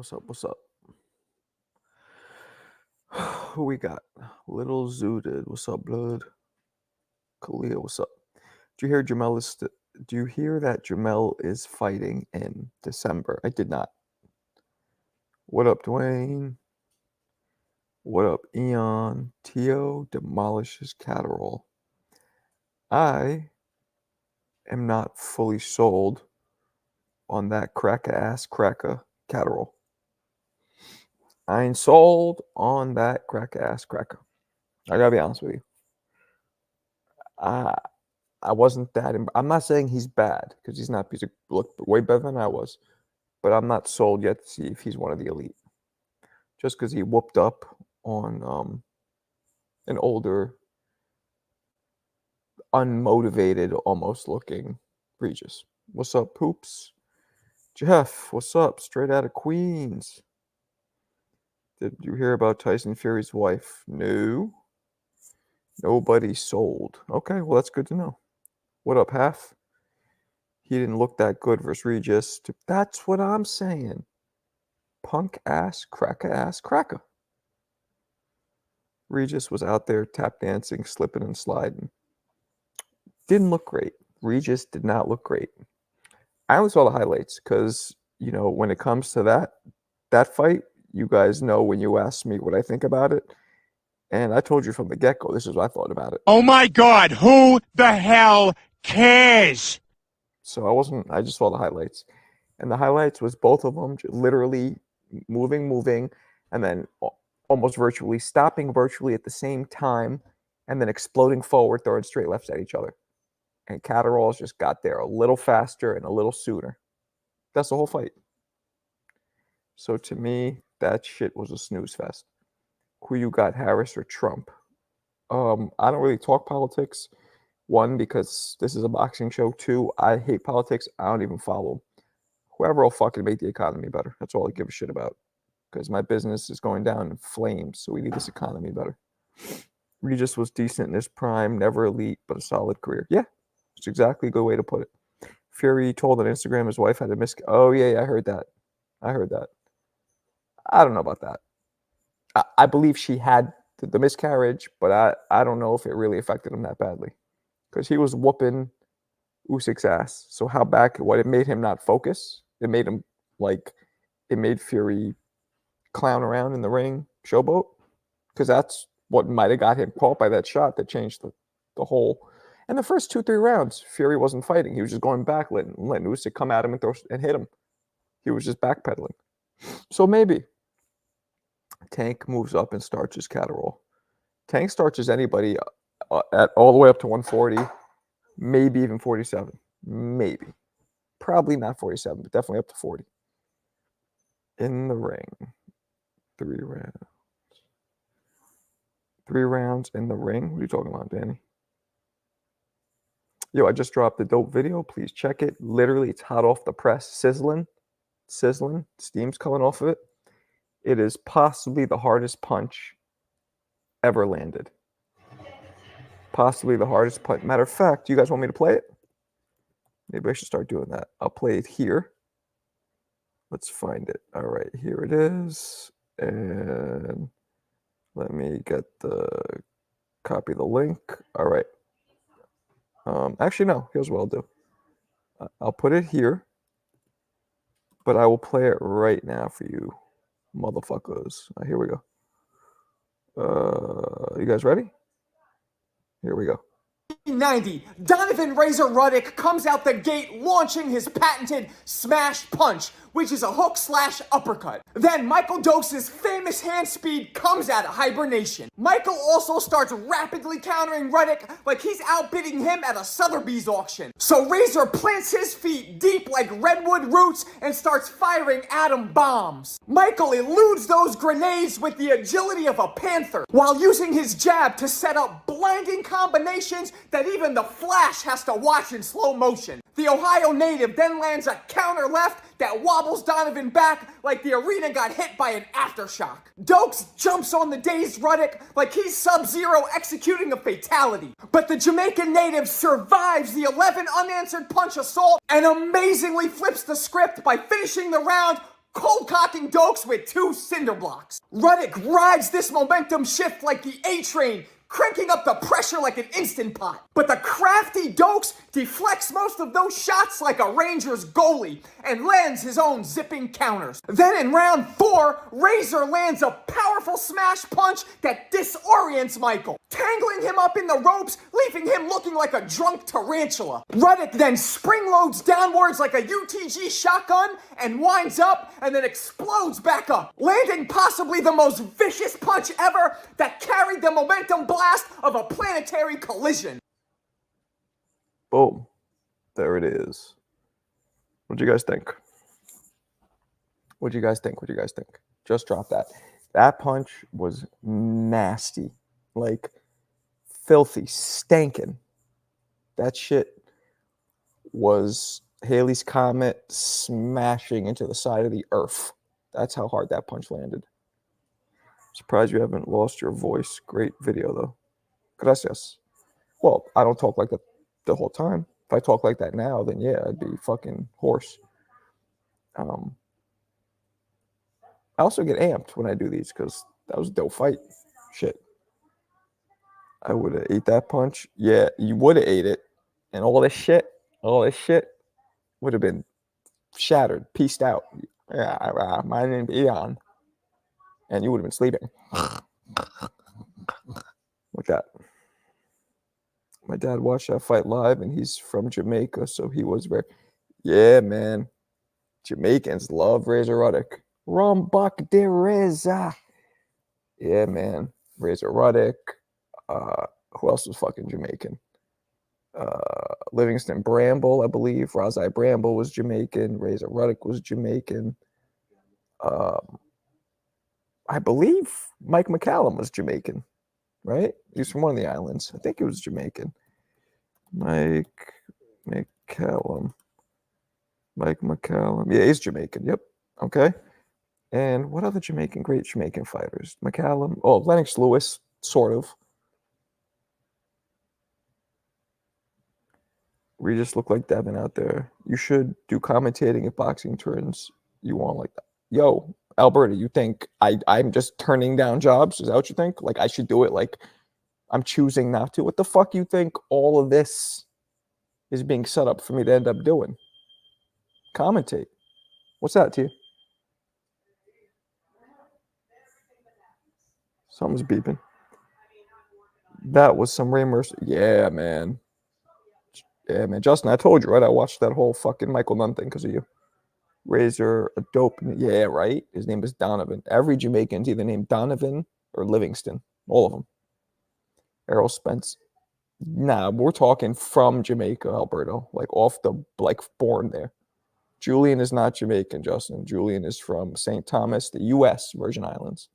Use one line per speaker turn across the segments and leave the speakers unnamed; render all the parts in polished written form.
What's up? What's up? Who we got? Little Zooted. What's up, blood? Khalil, what's up? Do you hear do you hear that Jamel is fighting in December? I did not. What up, Dwayne? What up, Eon? Teo demolishes Catterall. I am not fully sold on that cracker-ass cracker Catterall. I ain't sold on that cracker-ass cracker. I gotta be honest with you. I wasn't that. I'm not saying he's bad because he's not. He's looked way better than I was, but I'm not sold yet to see if he's one of the elite. Just because he whooped up on an older, unmotivated, almost looking Regis. What's up, Poops? Jeff, what's up? Straight out of Queens. Did you hear about Tyson Fury's wife? No. Nobody sold. Okay, well, that's good to know. What up, Half? He didn't look that good versus Regis. That's what I'm saying. Punk ass, cracker. Regis was out there tap dancing, slipping and sliding. Didn't look great. Regis did not look great. I only saw the highlights because, when it comes to that fight, you guys know when you ask me what I think about it. And I told you from the get-go, this is what I thought about it.
Oh my God, who the hell cares?
So I just saw the highlights. And the highlights was both of them literally moving, and then almost virtually stopping virtually at the same time, and then exploding forward, throwing straight lefts at each other. And Catterall's just got there a little faster and a little sooner. That's the whole fight. So to me, that shit was a snooze fest. Who you got, Harris or Trump? I don't really talk politics. One, because this is a boxing show. Two, I hate politics. I don't even follow. Whoever will fucking make the economy better. That's all I give a shit about. Because my business is going down in flames, so we need this economy better. Regis was decent in his prime, never elite, but a solid career. Yeah, it's exactly a good way to put it. Fury told on Instagram his wife had a Oh, yeah, I heard that. I don't know about that. I believe she had the miscarriage, but I don't know if it really affected him that badly. Because he was whooping Usyk's ass. So what it made him not focus. It made him it made Fury clown around in the ring, showboat. Because that's what might have got him caught by that shot that changed the whole. And the first 2-3 rounds, Fury wasn't fighting. He was just going back, letting Usyk come at him and hit him. He was just backpedaling. So maybe Tank moves up and starches Catterall. Tank starches anybody at all the way up to 140, maybe even 47. Maybe. Probably not 47, but definitely up to 40. In the ring. 3 rounds. 3 rounds in the ring? What are you talking about, Danny? Yo, I just dropped a dope video. Please check it. Literally, it's hot off the press. Sizzling. Steam's coming off of it. It is possibly the hardest punch ever landed. Possibly the hardest punch. Matter of fact, do you guys want me to play it? Maybe I should start doing that. I'll play it here. Let's find it. All right, here it is. And let me copy the link. All right. Actually, no. Here's what I'll do. I'll put it here, but I will play it right now for you, motherfuckers. Here we go. You guys ready? Here we go.
90, Donovan Razor Ruddock comes out the gate launching his patented smash punch, which is a hook/uppercut. Then Michael Dose's famous hand speed comes out of hibernation. Michael also starts rapidly countering Ruddock like he's outbidding him at a Sotheby's auction. So Razor plants his feet deep like redwood roots and starts firing atom bombs. Michael eludes those grenades with the agility of a panther, while using his jab to set up blinding combinations that even the Flash has to watch in slow motion. The Ohio native then lands a counter left that wobbles Donovan back like the arena got hit by an aftershock. Dokes jumps on the dazed Ruddock like he's Sub-Zero executing a fatality. But the Jamaican native survives the 11 unanswered punch assault and amazingly flips the script by finishing the round cold cocking Dokes with 2 cinder blocks. Ruddock rides this momentum shift like the A-train, cranking up the pressure like an Instant Pot. But the crafty Dokes deflects most of those shots like a Rangers goalie and lands his own zipping counters. Then in round 4, Razor lands a powerful smash punch that disorients Michael, tangling him up in the ropes, leaving him looking like a drunk tarantula. Ruddock then spring loads downwards like a UTG shotgun and winds up and then explodes back up, landing possibly the most vicious punch ever that carried the momentum blast of a planetary collision.
Boom. There it is. What'd you guys think? What'd you guys think? What'd you guys think? Just drop that. That punch was nasty. Like, filthy, stankin'. That shit was Halley's Comet smashing into the side of the earth. That's how hard that punch landed. Surprised you haven't lost your voice. Great video, though. Gracias. Well, I don't talk like that the whole time. If I talk like that now, then yeah, I'd be fucking hoarse. I also get amped when I do these because that was a dope fight. Shit. I would have ate that punch. Yeah, you would have ate it. And all this shit would have been shattered, pieced out. Yeah, my name's Eon. And you would have been sleeping. Like that. My dad watched that fight live, and he's from Jamaica, so he was very... Yeah, man. Jamaicans love Razor Ruddock. Rumbuk de Reza. Yeah, man. Razor Ruddock. Who else was fucking Jamaican? Livingston Bramble, I believe. Razai Bramble was Jamaican. Razor Ruddock was Jamaican. I believe Mike McCallum was Jamaican, right? He was from one of the islands. I think he was Jamaican. Mike McCallum. Yeah, he's Jamaican. Yep. Okay. And what other great Jamaican fighters? McCallum. Oh, Lennox Lewis, sort of. We just look like Devin out there. You should do commentating if boxing turns you on like that. Yo, Alberta, you think I'm just turning down jobs? Is that what you think? Like I should do it like I'm choosing not to? What the fuck you think all of this is being set up for me to end up doing? Commentate. What's that to you? Something's beeping. That was some Ray Mercer. Yeah, man. Yeah, man. Justin, I told you, right? I watched that whole fucking Michael Nunn thing because of you. Razor, a dope. Yeah, right? His name is Donovan. Every Jamaican's either named Donovan or Livingston. All of them. Errol Spence. Nah, we're talking from Jamaica, Alberta. Like off the, like born there. Julian is not Jamaican, Justin. Julian is from St. Thomas, the U.S., Virgin Islands.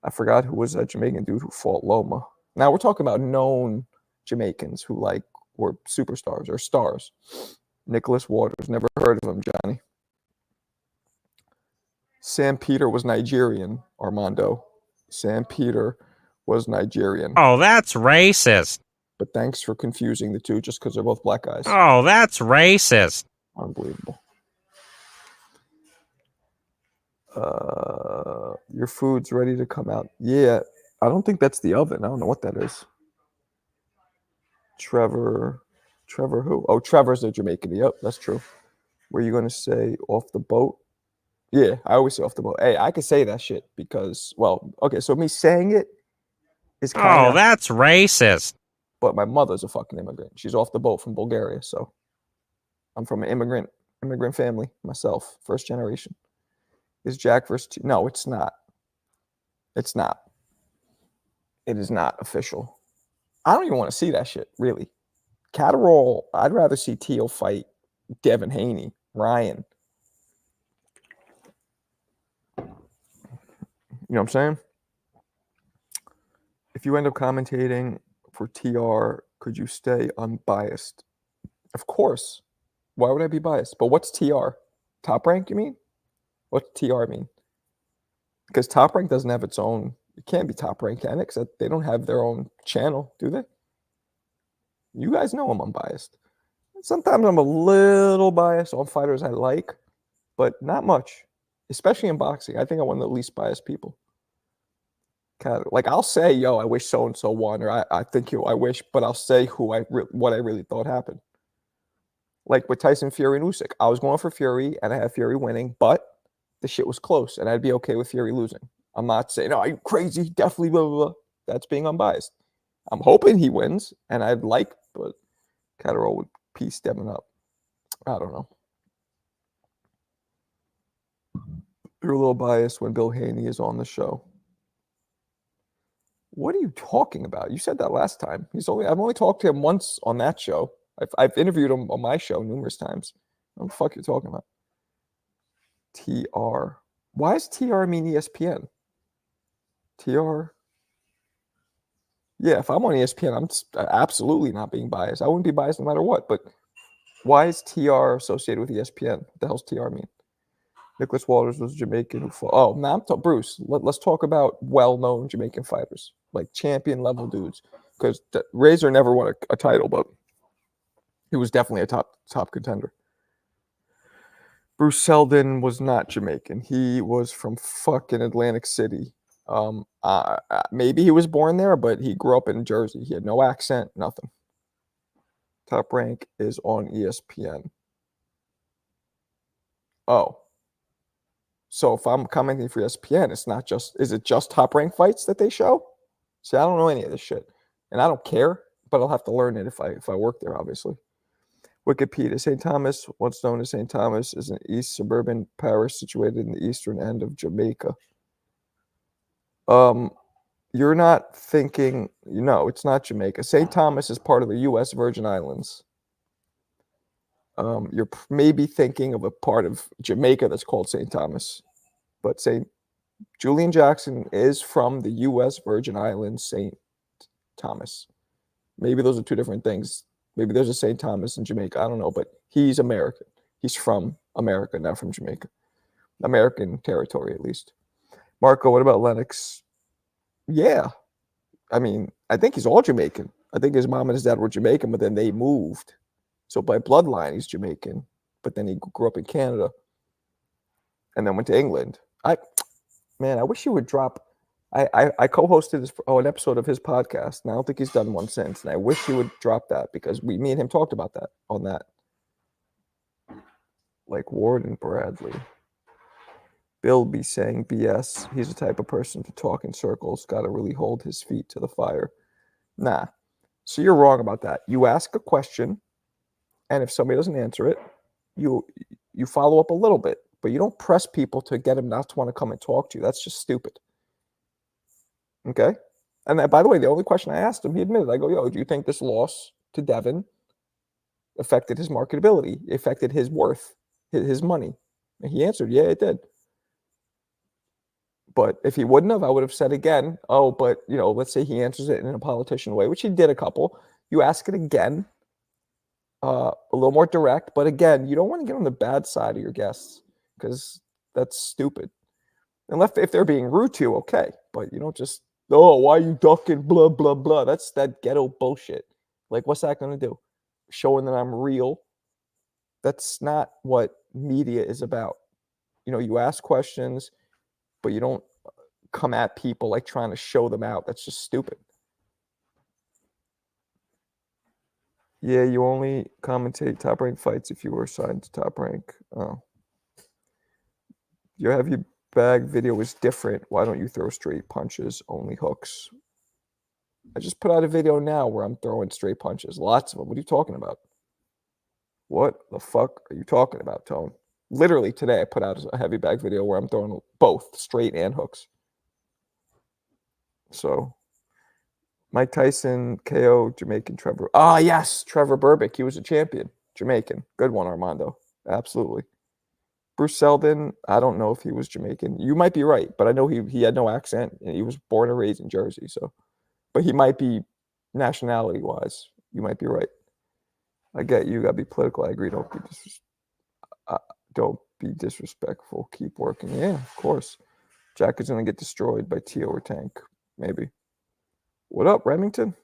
I forgot who was that Jamaican dude who fought Loma. Now we're talking about known Jamaicans who like were superstars or stars. Nicholas Waters, never heard of him, Johnny. Sam Peter was Nigerian, Armando. Sam Peter was Nigerian.
Oh, that's racist.
But thanks for confusing the two just because they're both black guys.
Oh, that's racist.
Unbelievable. Your food's ready to come out. Yeah, I don't think that's the oven. I don't know what that is. Trevor who? Oh, Trevor's a Jamaican. Yep, that's true. Were you going to say off the boat? Yeah, I always say off the boat. Hey, I could say that shit because, well, okay, so me saying it is kind of...
Oh, that's racist.
But my mother's a fucking immigrant. She's off the boat from Bulgaria, so I'm from an immigrant family myself, first generation. Is Jack versus... No, it's not. It's not. It is not official. I don't even want to see that shit, really. Catterall, I'd rather see Teo fight Devin Haney, Ryan. You know what I'm saying? If you end up commentating for TR, could you stay unbiased? Of course. Why would I be biased? But what's TR? Top Rank, you mean? What's TR mean? Because Top Rank doesn't have its own... It can't be Top Rank, can it? Because they don't have their own channel, do they? You guys know I'm unbiased. Sometimes I'm a little biased on fighters I like, but not much. especially in boxing. I think I'm one of the least biased people. Like I'll say, yo, I wish so and so won, or I think I wish, but I'll say what I really thought happened. Like with Tyson Fury and Usyk, I was going for Fury, and I had Fury winning, but the shit was close, and I'd be okay with Fury losing. I'm not saying, "Oh, are you crazy?" Definitely, blah blah blah. That's being unbiased. I'm hoping he wins, and I'd like, but Catterall would piece Devin up. I don't know. You're a little biased when Bill Haney is on the show. What are you talking about? You said that last time. I've only talked to him once on that show. I've interviewed him on my show numerous times. What the fuck are you talking about? TR. Why does TR mean ESPN? TR. Yeah, if I'm on ESPN, I'm absolutely not being biased. I wouldn't be biased no matter what. But why is TR associated with ESPN? What the hell's TR mean? Nicholas Walters was Jamaican who fought. Oh, now Bruce. Let's talk about well-known Jamaican fighters, like champion level dudes. Because Razor never won a title, but he was definitely a top contender. Bruce Seldon was not Jamaican. He was from fucking Atlantic City. Maybe he was born there, but he grew up in Jersey. He had no accent, nothing. Top Rank is on ESPN. Oh. So if I'm commenting for ESPN, is it just Top Rank fights that they show? See, I don't know any of this shit. And I don't care, but I'll have to learn it if I work there, obviously. Wikipedia. St. Thomas, once known as St. Thomas, is an east suburban parish situated in the eastern end of Jamaica. You're not thinking, it's not Jamaica. St. Thomas is part of the U.S. Virgin Islands. You're maybe thinking of a part of Jamaica that's called St. Thomas. But St. Julian Jackson is from the U.S. Virgin Islands, St. Thomas. Maybe those are two different things. Maybe there's a St. Thomas in Jamaica. I don't know, but he's American. He's from America, not from Jamaica. American territory, at least. Marco, what about Lennox? Yeah. I mean, I think he's all Jamaican. I think his mom and his dad were Jamaican, but then they moved. So by bloodline, he's Jamaican. But then he grew up in Canada and then went to England. I wish he would drop. I co-hosted an episode of his podcast, and I don't think he's done one since. And I wish he would drop that because me and him talked about that on that. Like Ward and Bradley. Bill be saying BS. He's the type of person to talk in circles. Got to really hold his feet to the fire. Nah. So you're wrong about that. You ask a question, and if somebody doesn't answer it, you follow up a little bit. But you don't press people to get them not to want to come and talk to you. That's just stupid. Okay? And by the way, the only question I asked him, he admitted. I go, yo, do you think this loss to Devin affected his marketability, affected his worth, his money? And he answered, yeah, it did. But if he wouldn't have, I would have said again, oh, but, let's say he answers it in a politician way, which he did a couple. You ask it again, a little more direct. But again, you don't want to get on the bad side of your guests because that's stupid. Unless if they're being rude to you, okay. But you don't just, oh, why are you ducking, blah, blah, blah. That's that ghetto bullshit. Like, what's that going to do? Showing that I'm real. That's not what media is about. You ask questions, but you don't come at people like trying to show them out. That's just stupid. Yeah, you only commentate Top Rank fights if you were assigned to Top Rank. Oh. Your heavy bag video is different. Why don't you throw straight punches, only hooks? I just put out a video now where I'm throwing straight punches. Lots of them. What are you talking about? What the fuck are you talking about, Tone? Literally today I put out a heavy bag video where I'm throwing both straight and hooks. So, Mike Tyson, KO, Jamaican Trevor. Ah, yes, Trevor Burbick. He was a champion. Jamaican. Good one, Armando. Absolutely. Bruce Seldon, I don't know if he was Jamaican. You might be right, but I know he had no accent. He was born and raised in Jersey, so. But he might be nationality-wise. You might be right. I get you. Got to be political. I agree. Don't be disrespectful. Keep working. Yeah, of course. Jack is going to get destroyed by Tio or Tank. Maybe. What up, Remington?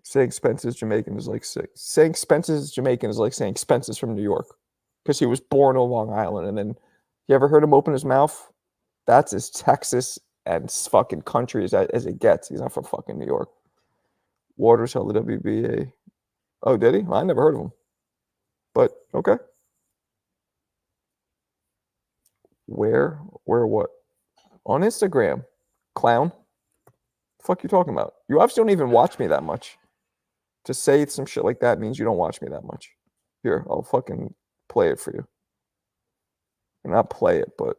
Saying Spence is Jamaican is like saying Spence is Jamaican is like saying Spence is from New York. because he was born on Long Island. And then, you ever heard him open his mouth? That's as Texas and fucking country as it gets. He's not from fucking New York. Waters held the WBA. Oh, did he? Well, I never heard of him. But okay. Where what? On Instagram. Clown. Fuck you talking about? You obviously don't even watch me that much. To say some shit like that means you don't watch me that much. Here, I'll fucking play it for you. Not play it, but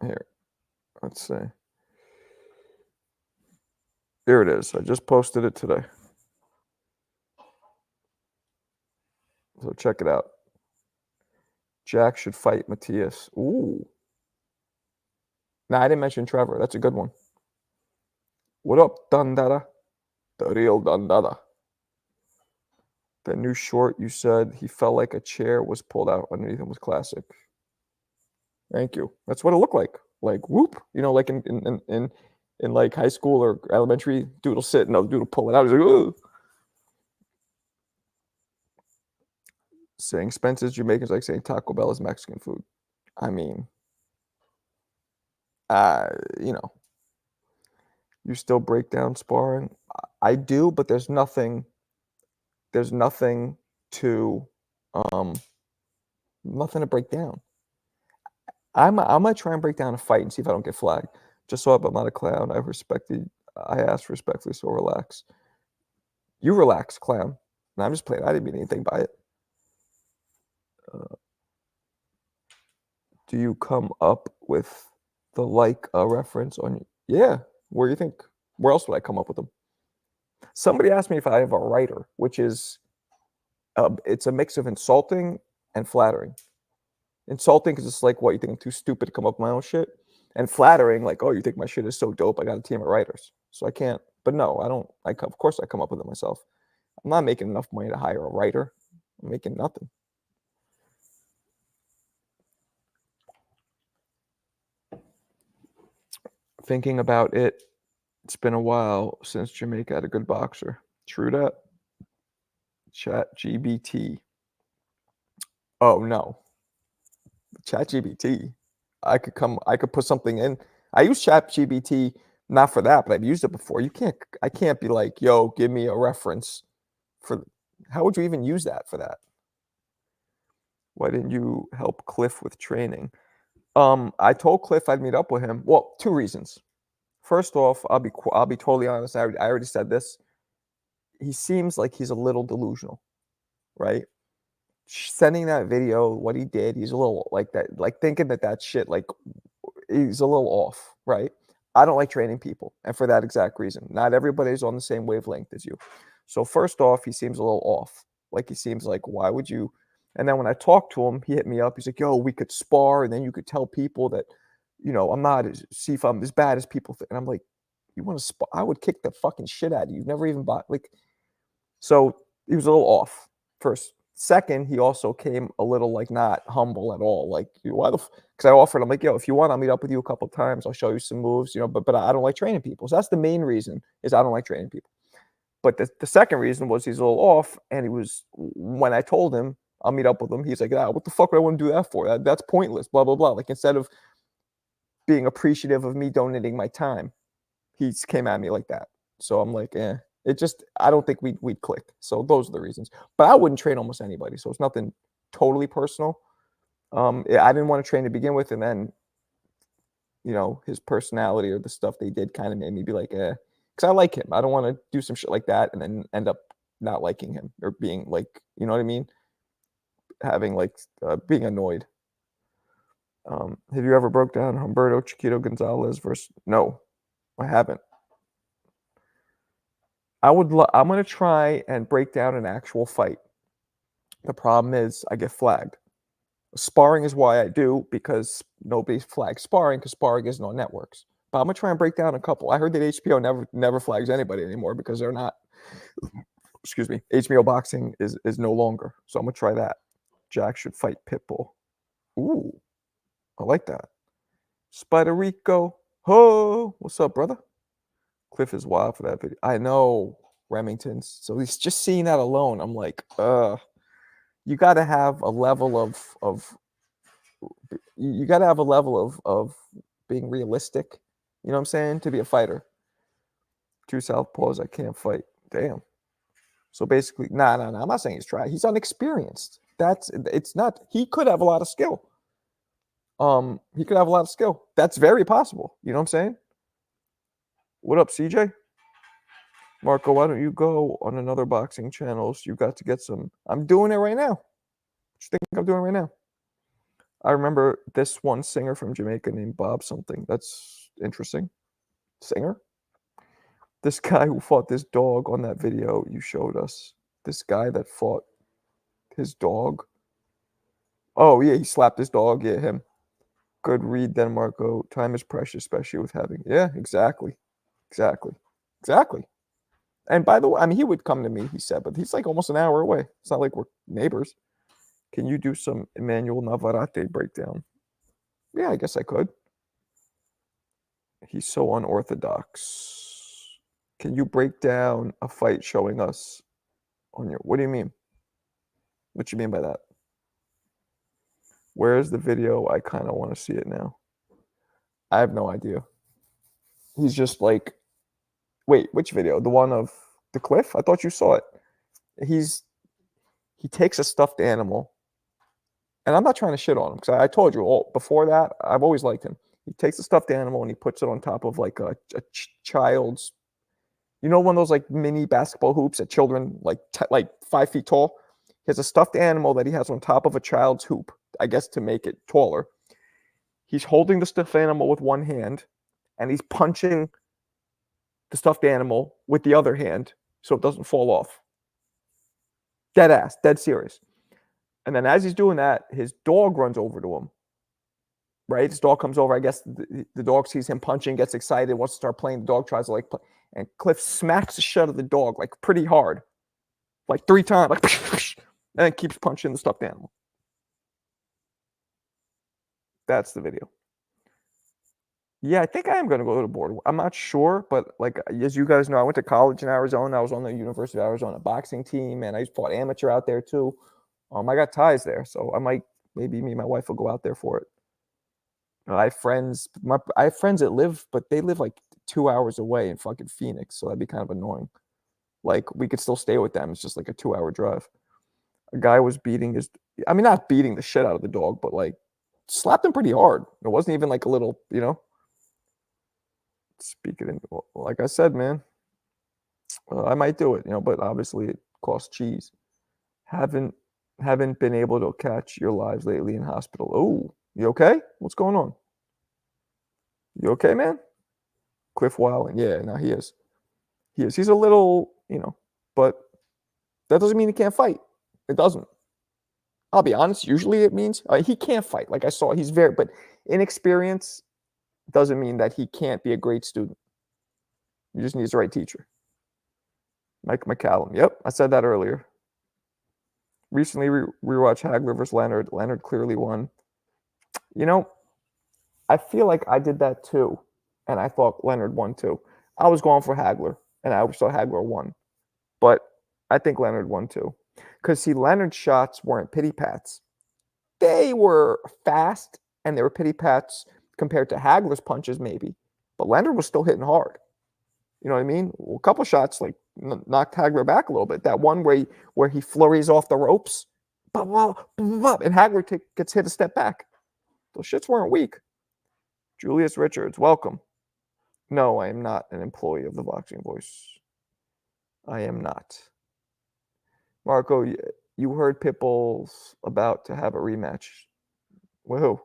here. Let's see. Here it is. I just posted it today. So check it out. Jack should fight Matthias. Ooh. Nah, I didn't mention Trevor. That's a good one. What up, Dundada? The real Dundada. That new short you said he felt like a chair was pulled out underneath him was classic. Thank you. That's what it looked like. Like whoop. You know, like in like high school or elementary, dude will sit and the dude will pull it out. He's like, ooh. Saying Spencer's Jamaican is like saying Taco Bell is Mexican food. I mean, you know, you still break down sparring. I do, but there's nothing to nothing to break down. I'm gonna try and break down a fight and see if I don't get flagged. Just so I'm not a clown. I asked respectfully, so relax. You relax, clown. No, I'm just playing. I didn't mean anything by it. Do you come up with the reference on? Yeah. Where do you think? Where else would I come up with them? Somebody asked me if I have a writer, which is it's a mix of insulting and flattering. Insulting because it's like, what, you think I'm too stupid to come up with my own shit? And flattering, like, oh, you think my shit is so dope, I got a team of writers. So I can't, but no, I don't, of course I come up with it myself. I'm not making enough money to hire a writer. I'm making nothing. Thinking about it, it's been a while since Jamaica had a good boxer. True that. Chat GBT. Oh no. Chat GBT. I could put something in. I use Chat GBT not for that, but I've used it before. I can't be like, yo, give me a reference for. How would you even use that for that? Why didn't you help Cliff with training? I told Cliff I'd meet up with him. Well, two reasons. First off, I'll be totally honest. I already said this. He seems like he's a little delusional, right? Sending that video, what he did, he's a little like that, like thinking that shit, like he's a little off, right? I don't like training people, and for that exact reason. Not everybody's on the same wavelength as you. So first off, he seems a little off. Like he seems like, why would you? And then when I talked to him, he hit me up. He's like, yo, we could spar, and then you could tell people that, I'm not see if I'm as bad as people think. And I'm like, you want to spar? I would kick the fucking shit out of you. You've never even bought like. So he was a little off first. Second, he also came a little like not humble at all. Like, why the? Because I offered him like, yo, if you want, I'll meet up with you a couple of times. I'll show you some moves, But I don't like training people. So that's the main reason is I don't like training people. But the second reason was he's a little off, and he was when I told him I'll meet up with him, he's like, what the fuck would I want to do that for? That's pointless. Blah blah blah. Like instead of being appreciative of me donating my time, he came at me like that. So I'm like, It just, I don't think we'd click. So those are the reasons. But I wouldn't train almost anybody. So it's nothing totally personal. I didn't want to train to begin with. And then, his personality or the stuff they did kind of made me be like, Because I like him. I don't want to do some shit like that and then end up not liking him or being like, you know what I mean? Having like, being annoyed. Have you ever broke down Humberto Chiquito Gonzalez versus? No, I haven't. I'm going to try and break down an actual fight. The problem is I get flagged. Sparring is why I do, because nobody flags sparring because sparring isn't on networks. But I'm going to try and break down a couple. I heard that HBO never flags anybody anymore because they're not. Excuse me. HBO boxing is no longer. So I'm going to try that. Jack should fight Pitbull. Ooh, I like that. Spider Rico. Ho, what's up, brother? Cliff is wild for that video. I know, Remington's. So he's just seeing that alone. I'm like, you got to have a level of you got to have a level of being realistic. You know what I'm saying? To be a fighter. Two southpaws I can't fight. Damn. So basically, nah. I'm not saying he's trying. He's unexperienced. It's not. He could have a lot of skill. He could have a lot of skill. That's very possible. You know what I'm saying? What up, CJ? Marco, why don't you go on another boxing channels? You got to get some. I'm doing it right now. What you think I'm doing right now? I remember this one singer from Jamaica named Bob something. That's interesting. Singer? This guy who fought this dog on that video you showed us. This guy that fought his dog. Oh, yeah, he slapped his dog. Yeah, him. Good read then, Marco. Time is precious, especially with having. Yeah, exactly. Exactly. And by the way, I mean, he would come to me, he said, but he's like almost an hour away. It's not like we're neighbors. Can you do some Emmanuel Navarrete breakdown? Yeah, I guess I could. He's so unorthodox. Can you break down a fight showing us on your... What do you mean? What you mean by that? Where's the video? I kind of want to see it now. I have no idea. He's just like... Wait, which video? The one of the cliff? I thought you saw it. He takes a stuffed animal, and I'm not trying to shit on him because I told you before that I've always liked him. He takes a stuffed animal and he puts it on top of like a child's, you know, one of those like mini basketball hoops that children like 5 feet tall. He has a stuffed animal that he has on top of a child's hoop, I guess to make it taller. He's holding the stuffed animal with one hand, and he's punching the stuffed animal with the other hand so it doesn't fall off. Dead ass, dead serious. And then as he's doing that, his dog runs over to him. Right? His dog comes over. I guess the dog sees him punching, gets excited, wants to start playing. The dog tries to like play. And Cliff smacks the shit out of the dog like pretty hard. Like 3 times. Like, and then keeps punching the stuffed animal. That's the video. Yeah, I think I am going to go to the board. I'm not sure, but like as you guys know, I went to college in Arizona. I was on the University of Arizona boxing team, and I fought amateur out there too. I got ties there, so I might, maybe me and my wife will go out there for it. I have friends that live, but they live like 2 hours away in fucking Phoenix, so that'd be kind of annoying. Like we could still stay with them. It's just like a 2-hour drive. A guy was not beating the shit out of the dog, but like slapped him pretty hard. It wasn't even like a little, you know. Speaking, like I said, man, I might do it, you know, but obviously it costs cheese. Haven't been able to catch your lives lately in hospital. Oh, you okay? What's going on? You okay, man? Cliff Weiland, yeah, no, he is. He's a little, you know, but that doesn't mean he can't fight. It doesn't. I'll be honest. Usually it means he can't fight. Like I saw, but inexperience doesn't mean that he can't be a great student. He just needs the right teacher. Mike McCallum. Yep, I said that earlier. Recently rewatched Hagler versus Leonard. Leonard clearly won. You know, I feel like I did that too, and I thought Leonard won too. I was going for Hagler, and I always thought Hagler won. But I think Leonard won too. Because, see, Leonard's shots weren't pity-pats. They were fast, and they were pity-pats compared to Hagler's punches, maybe. But Leonard was still hitting hard. You know what I mean? Well, a couple shots like knocked Hagler back a little bit. That one where he flurries off the ropes, and Hagler gets hit a step back. Those shits weren't weak. Julius Richards, welcome. No, I am not an employee of the Boxing Voice. I am not. Marco, you heard Pitbull's about to have a rematch. Whoa.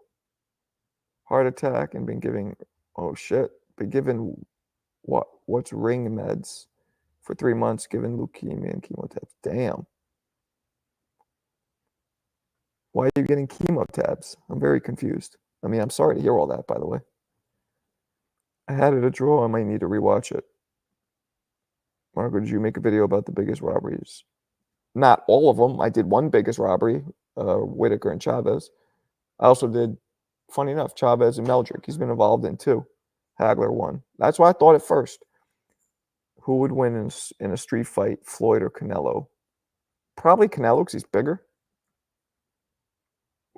Heart attack and been given, been given what's ring meds for 3 months, given leukemia and chemo tabs. Damn. Why are you getting chemo tabs? I'm very confused. I mean, I'm sorry to hear all that, by the way. I had it a draw. I might need to rewatch it. Marco, did you make a video about the biggest robberies? Not all of them. I did one biggest robbery, Whitaker and Chavez. I also did, funny enough, Chavez and Meldrick. He's been involved in 2. Hagler won. That's what I thought at first. Who would win in a street fight, Floyd or Canelo? Probably Canelo because he's bigger.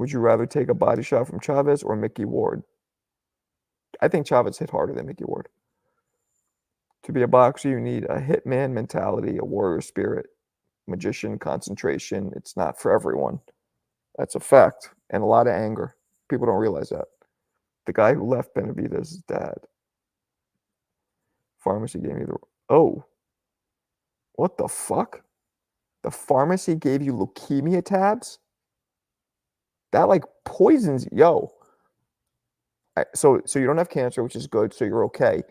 Would you rather take a body shot from Chavez or Mickey Ward? I think Chavez hit harder than Mickey Ward. To be a boxer, you need a hitman mentality, a warrior spirit, magician concentration. It's not for everyone. That's a fact. And a lot of anger. People don't realize that. The guy who left Benavidez' dad. Pharmacy gave me the... Oh. What the fuck? The pharmacy gave you leukemia tabs? That like poisons... Yo. So you don't have cancer, which is good, so you're okay.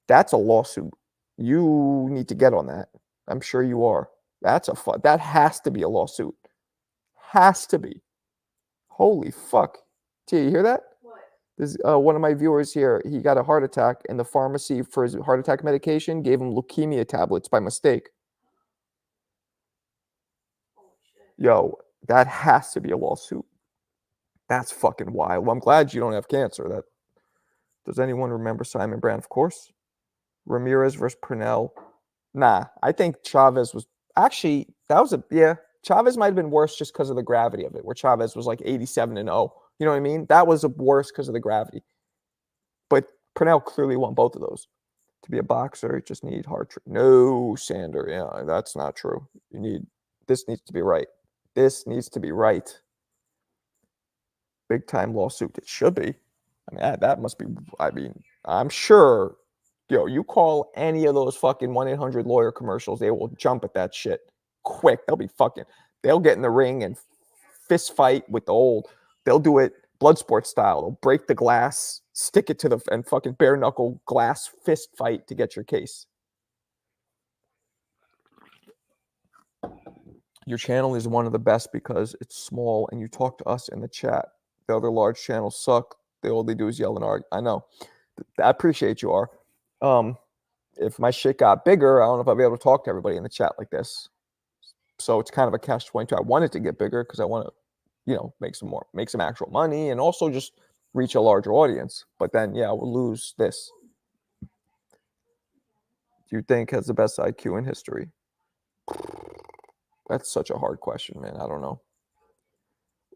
That's a lawsuit. You need to get on that. I'm sure you are. That has to be a lawsuit. Has to be. Holy fuck. Tia, you hear that?
What?
This one of my viewers here, he got a heart attack, and the pharmacy for his heart attack medication gave him leukemia tablets by mistake.
Holy shit.
Yo, that has to be a lawsuit. That's fucking wild. Well, I'm glad you don't have cancer. Does anyone remember Simon Brand? Of course. Ramirez versus Purnell. Nah, I think Chavez was actually Chavez might have been worse just because of the gravity of it, where Chavez was like 87-0. You know what I mean? That was worse because of the gravity. But Purnell clearly won both of those. To be a boxer, you just need heart rate. No, Sander. Yeah, that's not true. This needs to be right. This needs to be right. Big time lawsuit. It should be. I mean, that must be. I mean, I'm sure. Yo, you call any of those fucking 1-800-lawyer commercials, they will jump at that shit quick. They'll get in the ring and fist fight with they'll do it blood sport style. They'll break the glass, stick it to and fucking bare knuckle glass fist fight to get your case. Your channel is one of the best because it's small and you talk to us in the chat. The other large channels suck. All they do is yell and argue. I know. I appreciate you, R. If my shit got bigger, I don't know if I'd be able to talk to everybody in the chat like this. So it's kind of a catch-22. I want it to get bigger because I want to, make some actual money and also just reach a larger audience. But then, we'll lose this. Do you think has the best IQ in history? That's such a hard question, man. I don't know.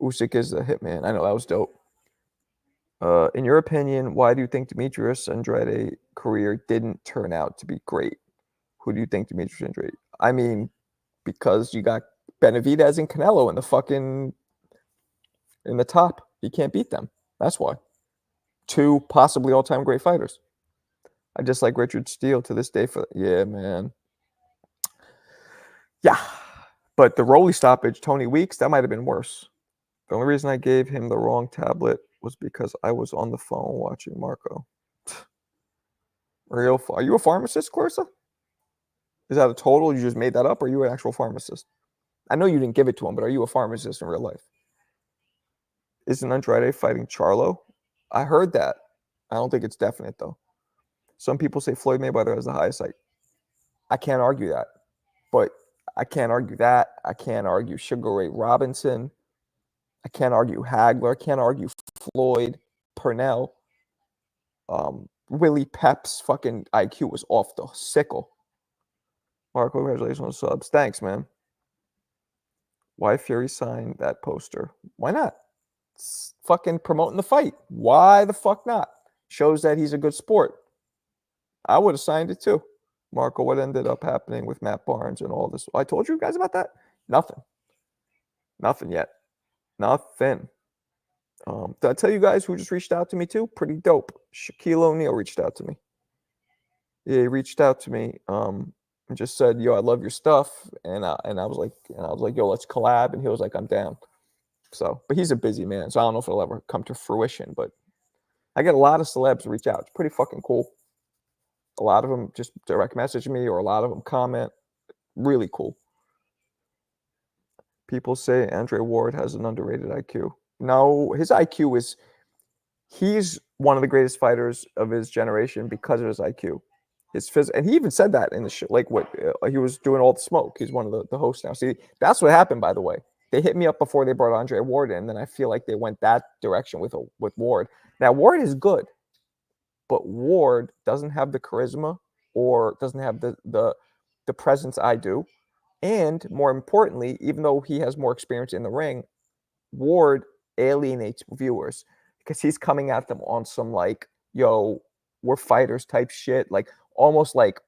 Usyk is the hitman. I know, that was dope. In your opinion, why do you think Demetrius Andrade career didn't turn out to be great? Who do you think Demetrius Andrade? I mean, because you got Benavidez and Canelo in the top. You can't beat them. That's why. 2 possibly all-time great fighters. I just like Richard Steele to this day yeah, man. Yeah. But the Rolly stoppage, Tony Weeks, that might have been worse. The only reason I gave him the wrong tablet was because I was on the phone watching Marco. Are you a pharmacist, Clarissa? Is that a total? You just made that up, or are you an actual pharmacist? I know you didn't give it to him, but are you a pharmacist in real life? Isn't Andrade fighting Charlo? I heard that. I don't think it's definite, though. Some people say Floyd Mayweather has the highest height. I can't argue that. But I can't argue that. I can't argue Sugar Ray Robinson. I can't argue Hagler. I can't argue Floyd, Purnell. Willie Pep's fucking IQ was off the sickle. Marco, congratulations on the subs. Thanks, man. Why Fury signed that poster? Why not? It's fucking promoting the fight. Why the fuck not? Shows that he's a good sport. I would have signed it too. Marco, what ended up happening with Matt Barnes and all this? I told you guys about that? Nothing. Nothing yet. Nothing. Did I tell you guys who just reached out to me too? Pretty dope. Shaquille O'Neal reached out to me. Yeah, he reached out to me. And just said, "Yo, I love your stuff," and I was like, "Yo, let's collab," and he was like, "I'm down." So, but he's a busy man, so I don't know if it'll ever come to fruition. But I get a lot of celebs reach out. It's pretty fucking cool. A lot of them just direct message me, or a lot of them comment. Really cool. People say Andre Ward has an underrated IQ. No, his IQ he's one of the greatest fighters of his generation because of his IQ. And he even said that in the show, like what he was doing all the smoke. He's one of the hosts now. See, that's what happened, by the way. They hit me up before they brought Andre Ward in, and then I feel like they went that direction with Ward. Now, Ward is good, but Ward doesn't have the charisma or doesn't have the presence I do. And more importantly, even though he has more experience in the ring, Ward alienates viewers because he's coming at them on some like, yo, we're fighters type shit, like almost like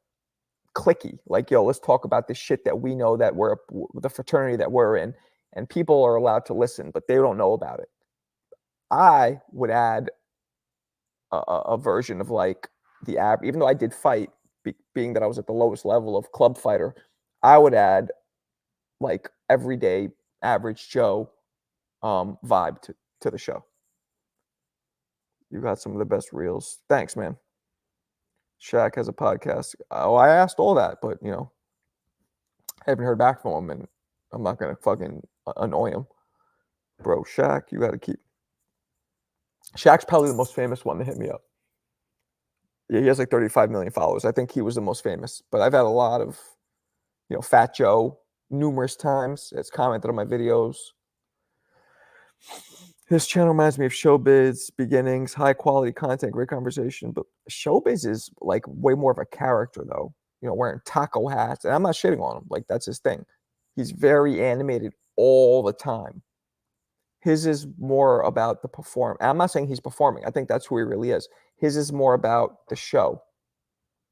clicky, like, yo, let's talk about the shit that we know, that we're the fraternity that we're in, and people are allowed to listen, but they don't know about it. I would add a version of like the app, even though I did fight, being that I was at the lowest level of club fighter, I would add like everyday average Joe vibe to the show. You got some of the best reels. Thanks, man. Shaq has a podcast. Oh, I asked all that, but I haven't heard back from him, and I'm not gonna fucking annoy him, bro. Shaq, you got to keep. Shaq's probably the most famous one to hit me up. Yeah, he has like 35 million followers. I think he was the most famous, but I've had a lot of, Fat Joe numerous times. It's commented on my videos. His channel reminds me of Showbiz beginnings, high quality content, great conversation. But Showbiz is like way more of a character, though. Wearing taco hats, and I'm not shitting on him. Like, that's his thing. He's very animated all the time. His is more about the perform. I'm not saying he's performing. I think that's who he really is. His is more about the show,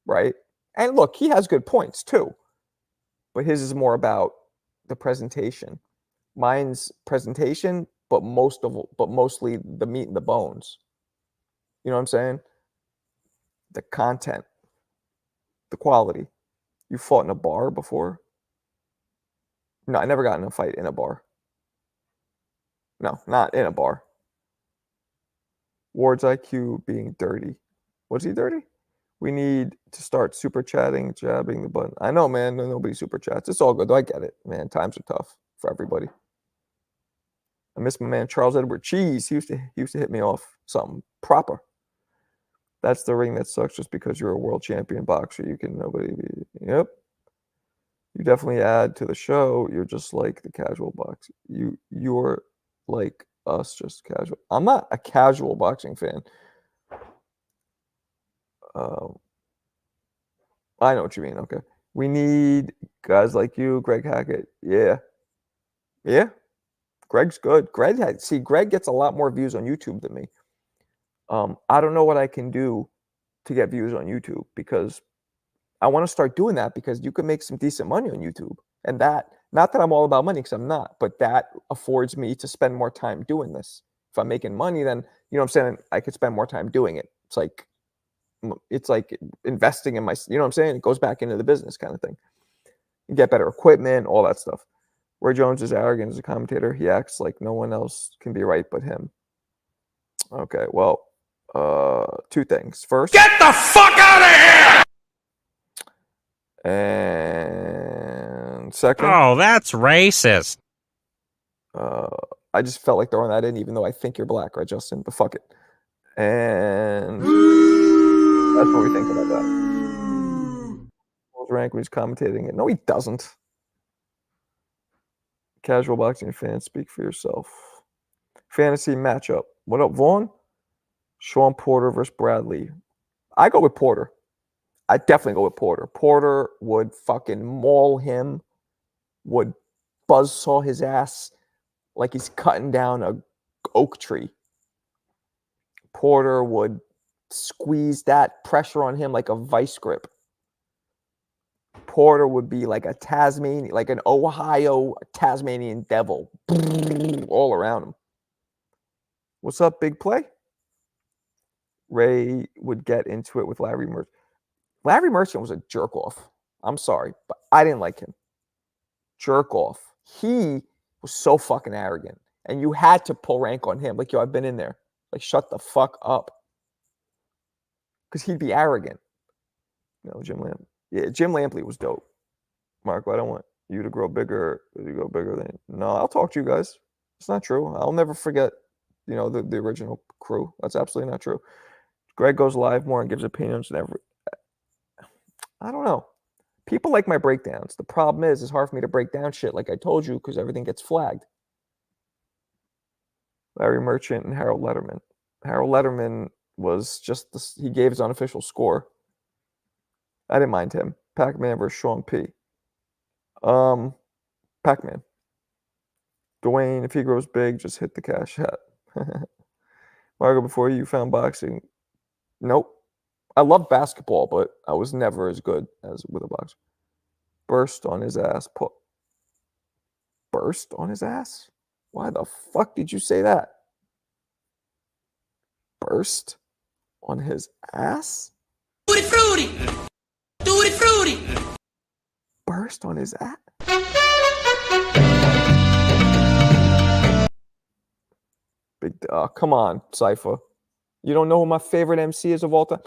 right? And look, he has good points too, but his is more about the presentation. Mine's presentation, but mostly the meat and the bones. You know what I'm saying? The content, the quality. You fought in a bar before? No, I never got in a fight in a bar. No, not in a bar. Ward's IQ being dirty. Was he dirty? We need to start super chatting, jabbing the button. I know, man. Nobody super chats. It's all good, though. I get it, man. Times are tough for everybody. I miss my man Charles Edward Cheese. He used to hit me off something proper. That's the ring that sucks just because you're a world champion boxer. You can nobody be. Yep. You definitely add to the show. You're just like the casual boxer. You're like us, just casual. I'm not a casual boxing fan. I know what you mean. Okay. We need guys like you, Greg Hackett. Yeah. Yeah. Greg's good. Greg gets a lot more views on YouTube than me. I don't know what I can do to get views on YouTube, because I want to start doing that, because you can make some decent money on YouTube. And that, not that I'm all about money, because I'm not, but that affords me to spend more time doing this. If I'm making money, then, you know what I'm saying, I could spend more time doing it. It's like investing in my, you know what I'm saying? It goes back into the business kind of thing. You get better equipment, all that stuff. Roy Jones is arrogant as a commentator. He acts like no one else can be right but him. Okay, well, two things. First,
Get the fuck out of here!
And second,
Oh, that's racist.
I just felt like throwing that in, even though I think you're black, right, Justin? But fuck it. And that's what we think about that. Rank when he's commentating it. No, he doesn't. Casual boxing fans, speak for yourself. Fantasy matchup. What up, Vaughn? Sean Porter versus Bradley. I go with Porter. I definitely go with Porter. Porter would fucking maul him, would buzzsaw his ass like he's cutting down a oak tree. Porter would squeeze that pressure on him like a vice grip. Porter would be like an Ohio Tasmanian devil all around him. What's up, big play? Ray would get into it with Larry Merchant. Larry Merchant was a jerk off. I'm sorry, but I didn't like him. Jerk off. He was so fucking arrogant. And you had to pull rank on him. Like, yo, I've been in there. Like, shut the fuck up. Because he'd be arrogant. Jim Lampley. Yeah, Jim Lampley was dope. Marco, I don't want you to grow bigger. You go bigger than. No, I'll talk to you guys. It's not true. I'll never forget, the original crew. That's absolutely not true. Greg goes live more and gives opinions than ever. I don't know. People like my breakdowns. The problem is it's hard for me to break down shit like I told you, because everything gets flagged. Larry Merchant and Harold Letterman. Harold Letterman was just he gave his unofficial score. I didn't mind him. Pac-Man versus Sean P. Pac-Man. Dwayne, if he grows big, just hit the cash hat. Margo, before you found boxing, nope. I love basketball, but I was never as good as with a boxer. Burst on his ass. Burst on his ass? Why the fuck did you say that? Burst on his ass?
Tutti frutti! Tutti frutti!
Burst on his ass? Come on, Cypher. You don't know who my favorite MC is of all time?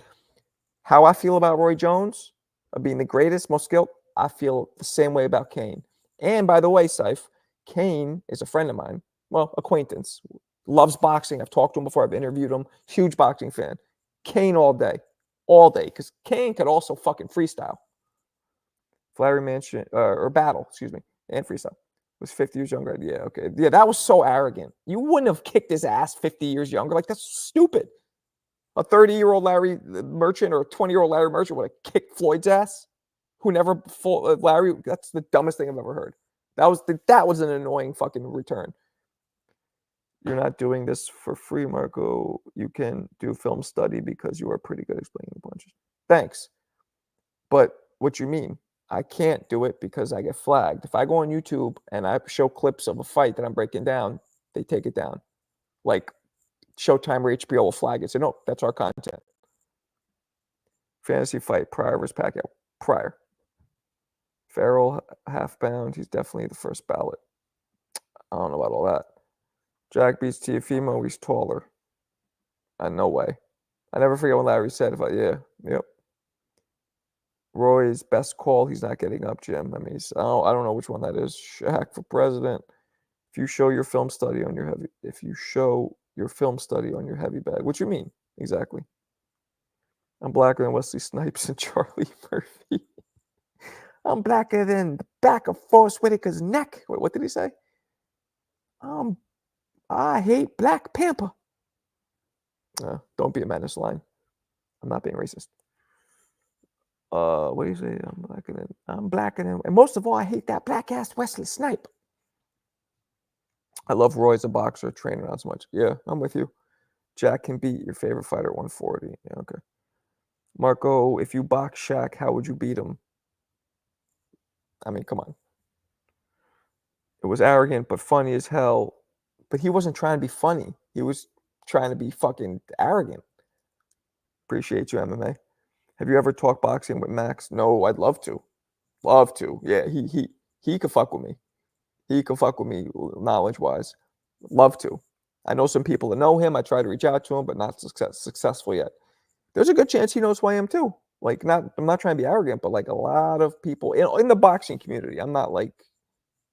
How I feel about Roy Jones, of being the greatest, most skilled, I feel the same way about Kane. And by the way, Cypher, Kane is a friend of mine. Well, acquaintance. Loves boxing. I've talked to him before. I've interviewed him. Huge boxing fan. Kane all day. All day. Because Kane could also fucking freestyle. Flattery Mansion, or battle, excuse me, and freestyle. Was 50 years younger. Yeah, okay. Yeah, that was so arrogant. You wouldn't have kicked his ass 50 years younger. Like, that's stupid. A 30-year-old Larry Merchant or a 20-year-old Larry Merchant would have kicked Floyd's ass. Who never Larry, that's the dumbest thing I've ever heard. That was an annoying fucking return. You're not doing this for free, Marco. You can do film study because you are pretty good explaining the punches. Thanks. But what you mean? I can't do it because I get flagged. If I go on YouTube and I show clips of a fight that I'm breaking down, they take it down. Like Showtime or HBO will flag it. So no, that's our content. Fantasy fight, Pryor versus Pacquiao. Pryor. Farrell, half pound. He's definitely the first ballot. I don't know about all that. Jack beats Teofimo. He's taller. No way. I never forget when Larry said, yep. Roy's best call. He's not getting up, Jim. I mean, I don't know which one that is. Shaq for president. If you show your film study on your heavy bag, what you mean exactly? I'm blacker than Wesley Snipes and Charlie Murphy. I'm blacker than the back of Forrest Whitaker's neck. Wait, what did he say? I hate Black Panther. Don't be a menace line. I'm not being racist. What do you say? I'm blacker than, and most of all, I hate that black ass Wesley Snipe. I love Roy as a boxer, trainer not so much. Yeah, I'm with you. Jack can beat your favorite fighter at 140. Yeah, okay. Marco, if you box Shaq, how would you beat him? I mean, come on. It was arrogant, but funny as hell. But he wasn't trying to be funny. He was trying to be fucking arrogant. Appreciate you, MMA. Have you ever talked boxing with Max? No, I'd love to. Love to. Yeah, he could fuck with me. He could fuck with me knowledge-wise. Love to. I know some people that know him. I try to reach out to him, but not successful yet. There's a good chance he knows who I am too. Like, I'm not trying to be arrogant, but like a lot of people in the boxing community, I'm not like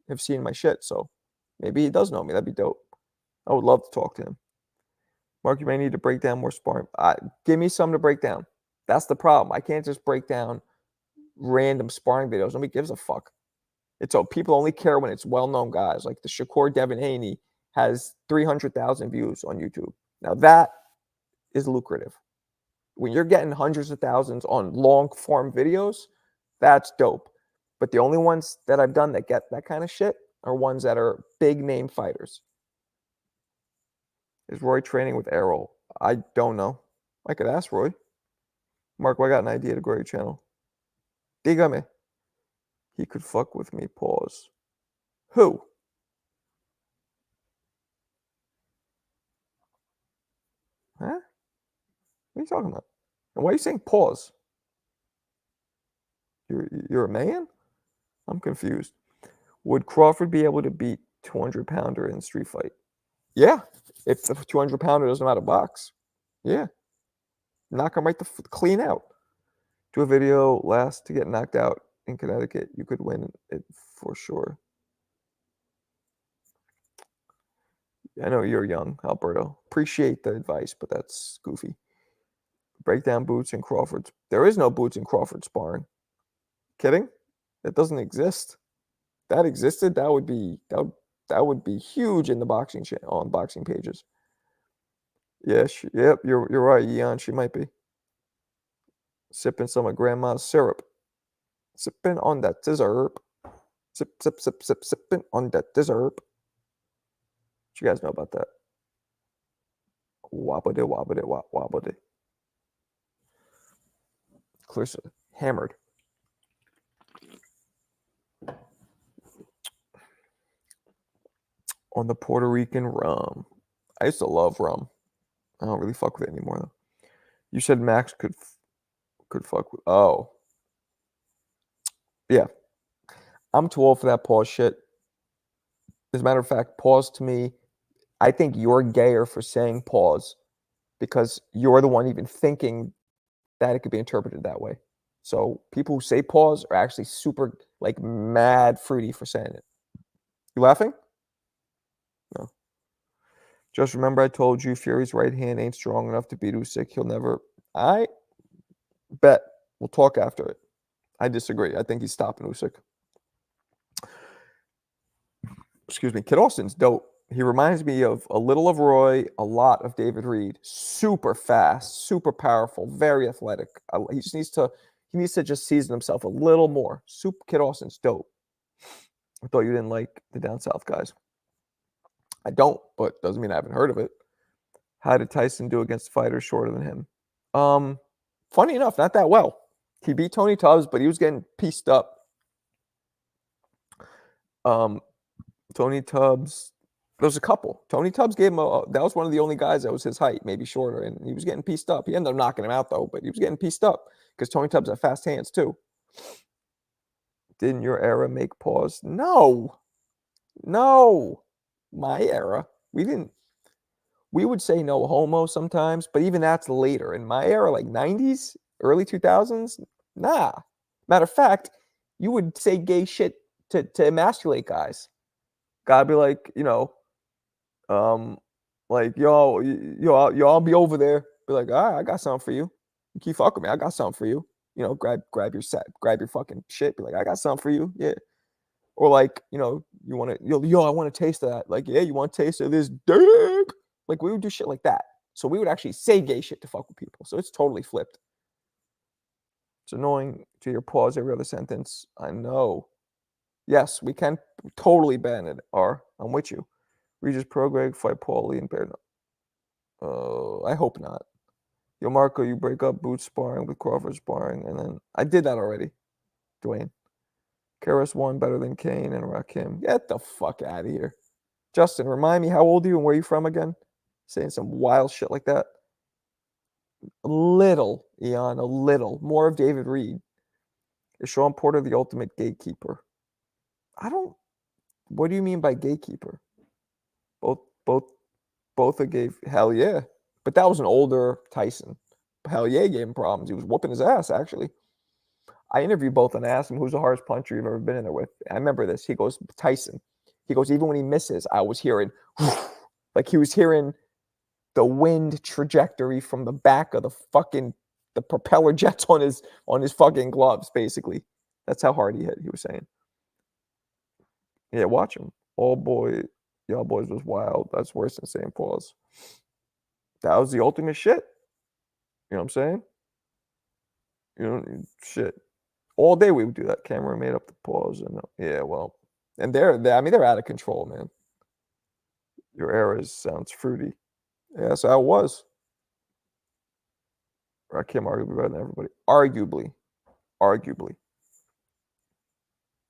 have seen my shit. So maybe he does know me. That'd be dope. I would love to talk to him. Mark, you may need to break down more sparring. Give me something to break down. That's the problem. I can't just break down random sparring videos. Nobody gives a fuck. People only care when it's well-known guys. Like the Shakur Devin Haney has 300,000 views on YouTube. Now that is lucrative. When you're getting hundreds of thousands on long-form videos, that's dope. But the only ones that I've done that get that kind of shit are ones that are big-name fighters. Is Roy training with Errol? I don't know. I could ask Roy. Mark, I got an idea to grow your channel. Dígame. He could fuck with me. Pause. Who? Huh? What are you talking about? And why are you saying pause? You're a man? I'm confused. Would Crawford be able to beat 200-pounder in a street fight? Yeah. If the 200-pounder doesn't know how to box. Yeah. Knock him right clean out. Do a video last to get knocked out in Connecticut. You could win it for sure. I know you're young, Alberto. Appreciate the advice, but that's goofy. Break down boots in Crawford's. There is no boots in Crawford sparring. Kidding? That doesn't exist. That existed, that would be huge in the boxing on boxing pages. Yeah, yep, you're right, Eon. She might be sipping some of Grandma's syrup. Sipping on that dessert. Sip, sipping on that dessert. What you guys know about that? Wobbled it, wobbled it, wobbled it. Clarissa, hammered. On the Puerto Rican rum. I used to love rum. I don't really fuck with it anymore though. You said Max could fuck with. Oh, yeah. I'm too old for that pause shit. As a matter of fact, pause to me, I think you're gayer for saying pause because you're the one even thinking that it could be interpreted that way. So people who say pause are actually super like mad fruity for saying it. You laughing? No. Just remember I told you Fury's right hand ain't strong enough to beat Usyk. He'll never. I bet. We'll talk after it. I disagree. I think he's stopping Usyk. Excuse me. Kid Austin's dope. He reminds me of a little of Roy, a lot of David Reed. Super fast, super powerful, very athletic. He just needs to just season himself a little more. Kid Austin's dope. I thought you didn't like the down south guys. I don't, but doesn't mean I haven't heard of it. How did Tyson do against fighters shorter than him? Funny enough, not that well. He beat Tony Tubbs, but he was getting pieced up. Tony Tubbs, there's a couple. Tony Tubbs gave him that was one of the only guys that was his height, maybe shorter, and he was getting pieced up. He ended up knocking him out though, but he was getting pieced up because Tony Tubbs had fast hands too. Didn't your era make pause? No. My era. We would say no homo sometimes, but even that's later. In my era, like 90s, early 2000s, nah. Matter of fact, you would say gay shit to emasculate guys. Gotta be like, like, yo, I'll be over there. Be like, all right, I got something for you. You keep fucking me, I got something for you. Grab your fucking shit. Be like, I got something for you. Yeah. Or like, you want to, I want to taste that. Like, yeah, you want to taste of this dick? Like, we would do shit like that. So we would actually say gay shit to fuck with people. So it's totally flipped. It's annoying to hear pause every other sentence. I know. Yes, we can totally ban it. I'm with you. Regis Pro Greg fight Paulie and Bear. I hope not. Yo, Marco, you break up Boots sparring with Crawford sparring, and then I did that already. Dwayne. Karis won better than Kane and Rakim. Get the fuck out of here. Justin, remind me, how old are you and where are you from again? Saying some wild shit like that. A little, Eon, a little. More of David Reed. Is Sean Porter the ultimate gatekeeper? What do you mean by gatekeeper? Both are gave, hell yeah. But that was an older Tyson. Hell yeah, gave him problems. He was whooping his ass, actually. I interviewed both and I asked him, who's the hardest puncher you've ever been in there with? I remember this. He goes, Tyson. He goes, even when he misses, I was hearing, like he was hearing the wind trajectory from the back of the propeller jets on his fucking gloves, basically. That's how hard he hit, he was saying. Yeah, watch him. Y'all boys was wild. That's worse than saying pause. That was the ultimate shit. You know what I'm saying? Shit. All day we would do that. Camera made up the pause. And yeah, well. And they're out of control, man. Your era sounds fruity. Yeah, so I was. Rakim arguably better than everybody. Arguably.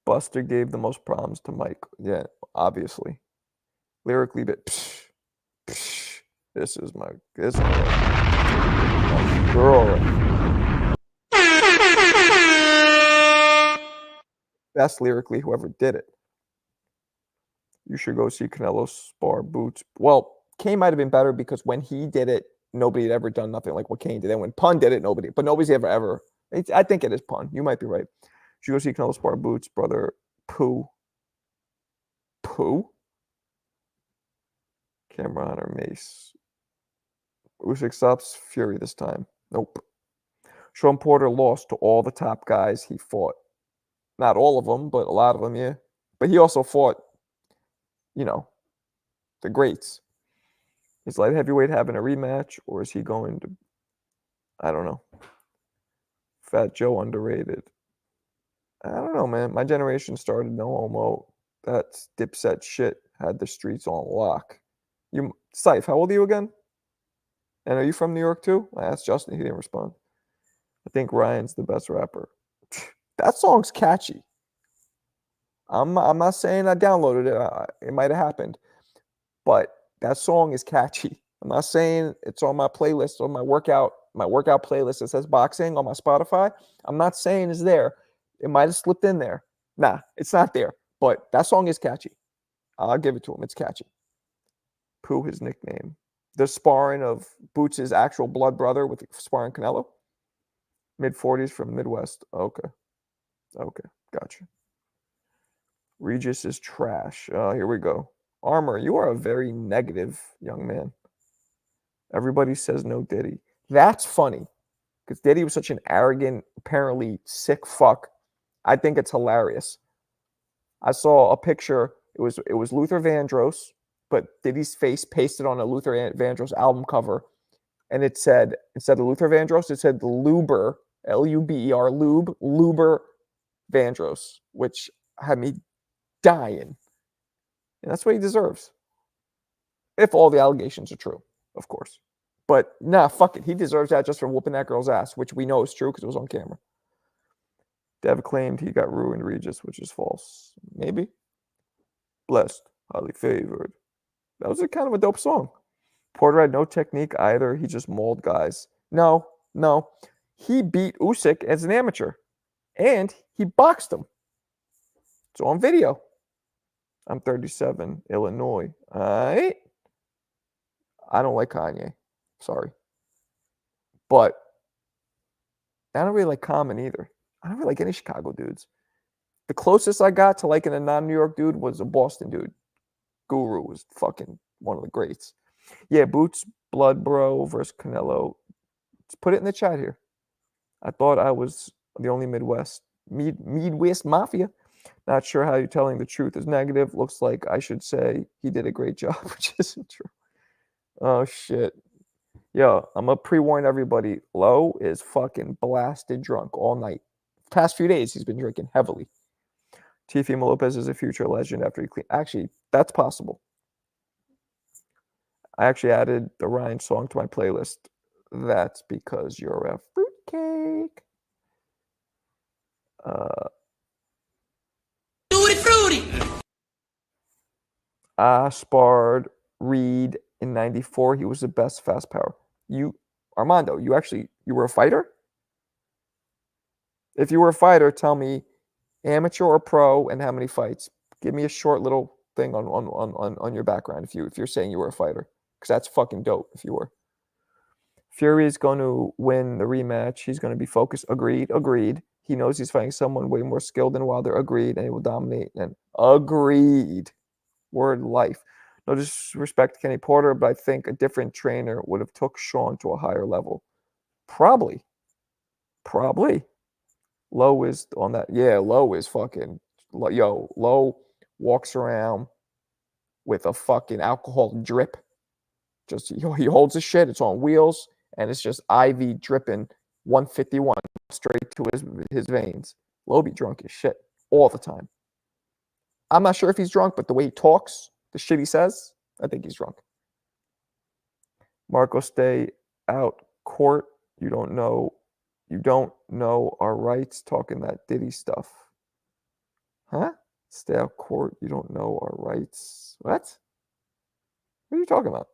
Buster gave the most problems to Mike. Yeah, obviously. Lyrically, but this is my girl. Best lyrically, whoever did it. You should go see Canelo spar Boots. Well, Kane might have been better because when he did it, nobody had ever done nothing like what Kane did. And when Pun did it, nobody's ever. I think it is Pun. You might be right. You should go see Canelo spar Boots, brother. Pooh. Cameron or Mace. Usyk stops Fury this time. Nope. Sean Porter lost to all the top guys he fought. Not all of them, but a lot of them, yeah. But he also fought, the greats. Is light heavyweight having a rematch, or is he going to? I don't know. Fat Joe underrated. I don't know, man. My generation started no homo. That Dipset shit had the streets on lock. Syph, how old are you again? And are you from New York too? I asked Justin. He didn't respond. I think Ryan's the best rapper. That song's catchy. I'm not saying I downloaded it. It might have happened, but that song is catchy. I'm not saying it's on my playlist on my workout playlist that says boxing on my Spotify. I'm not saying it's there. It might have slipped in there. Nah, it's not there. But that song is catchy. I'll give it to him. It's catchy. Pooh, his nickname. The sparring of Boots' actual blood brother with sparring Canelo. Mid-40s from Midwest. Okay. Gotcha. Regis is trash. Here we go. Armor, you are a very negative young man. Everybody says no Diddy. That's funny because Diddy was such an arrogant, apparently sick fuck. I think it's hilarious. I saw a picture. It was Luther Vandross, but Diddy's face pasted on a Luther Vandross album cover, and it said, instead of Luther Vandross, it said Luber, Luber, Luber Vandross, which had me dying. And that's what he deserves. If all the allegations are true, of course. But nah, fuck it. He deserves that just for whooping that girl's ass, which we know is true because it was on camera. Dev claimed he got ruined Regis, which is false. Maybe. Blessed, highly favored. That was a kind of a dope song. Porter had no technique either. He just mauled guys. No. He beat Usyk as an amateur. And he boxed him. It's on video. I'm 37, Illinois. All right. I don't like Kanye. Sorry. But I don't really like Common either. I don't really like any Chicago dudes. The closest I got to liking a non-New York dude was a Boston dude. Guru was fucking one of the greats. Yeah, Boots, Blood Bro versus Canelo. Let's put it in the chat here. I thought I was the only Midwest Mafia. Not sure how you're telling the truth is negative. Looks like I should say he did a great job, which isn't true. Oh, shit. Yo, I'm going to pre-warn everybody. Low is fucking blasted drunk all night. Past few days, he's been drinking heavily. Teofimo Lopez is a future legend after he clean. Actually, that's possible. I actually added the Ryan song to my playlist. That's because you're a fruitcake.
Tutti frutti.
I sparred Reed in 94. He was the best fast power. Armando, you were a fighter? If you were a fighter, tell me amateur or pro and how many fights. Give me a short little thing on your background if you're saying you were a fighter. Because that's fucking dope if you were. Fury is going to win the rematch. He's going to be focused. Agreed. He knows he's fighting someone way more skilled than Wilder. Agreed. And he will dominate. And agreed. Word life. No disrespect to Kenny Porter, but I think a different trainer would have took Sean to a higher level. Probably. Low is on that. Yeah, Low is fucking. Yo, Low walks around with a fucking alcohol drip. Just he holds his shit. It's on wheels, and it's just IV dripping 151 straight to his veins. Low be drunk as shit all the time. I'm not sure if he's drunk, but the way he talks, the shit he says, I think he's drunk. Marco, stay out court. You don't know our rights. Talking that Diddy stuff. Huh? Stay out court. You don't know our rights. What? What are you talking about?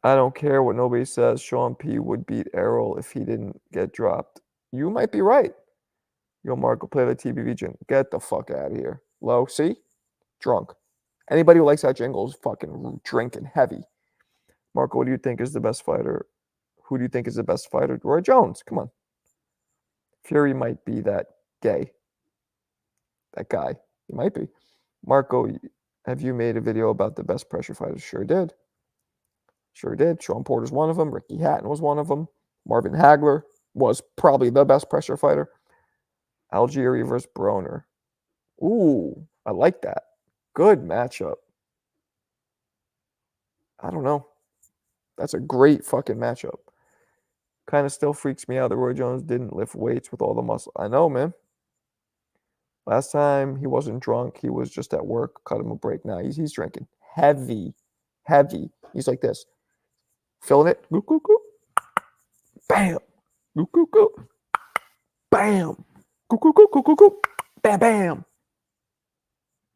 I don't care what nobody says. Sean P would beat Errol if he didn't get dropped. You might be right. Yo, Marco, play the TBV jingle. Get the fuck out of here. Low, see? Drunk. Anybody who likes that jingle is fucking drinking heavy. Marco, what do you think is the best fighter? Who do you think is the best fighter? Roy Jones. Come on. Fury might be that gay. That guy. He might be. Marco, have you made a video about the best pressure fighters? Sure did. Sean Porter's one of them. Ricky Hatton was one of them. Marvin Hagler was probably the best pressure fighter. Algieri versus Broner. Ooh, I like that. Good matchup. I don't know. That's a great fucking matchup. Kind of still freaks me out that Roy Jones didn't lift weights with all the muscle. I know, man. Last time he wasn't drunk. He was just at work. Cut him a break. Now he's drinking heavy. He's like this. Feeling it. Goop, goop, goop. Bam. Goop, goop, goop. Bam. Goop, goop, goop, goop, goop, goop. Bam, bam.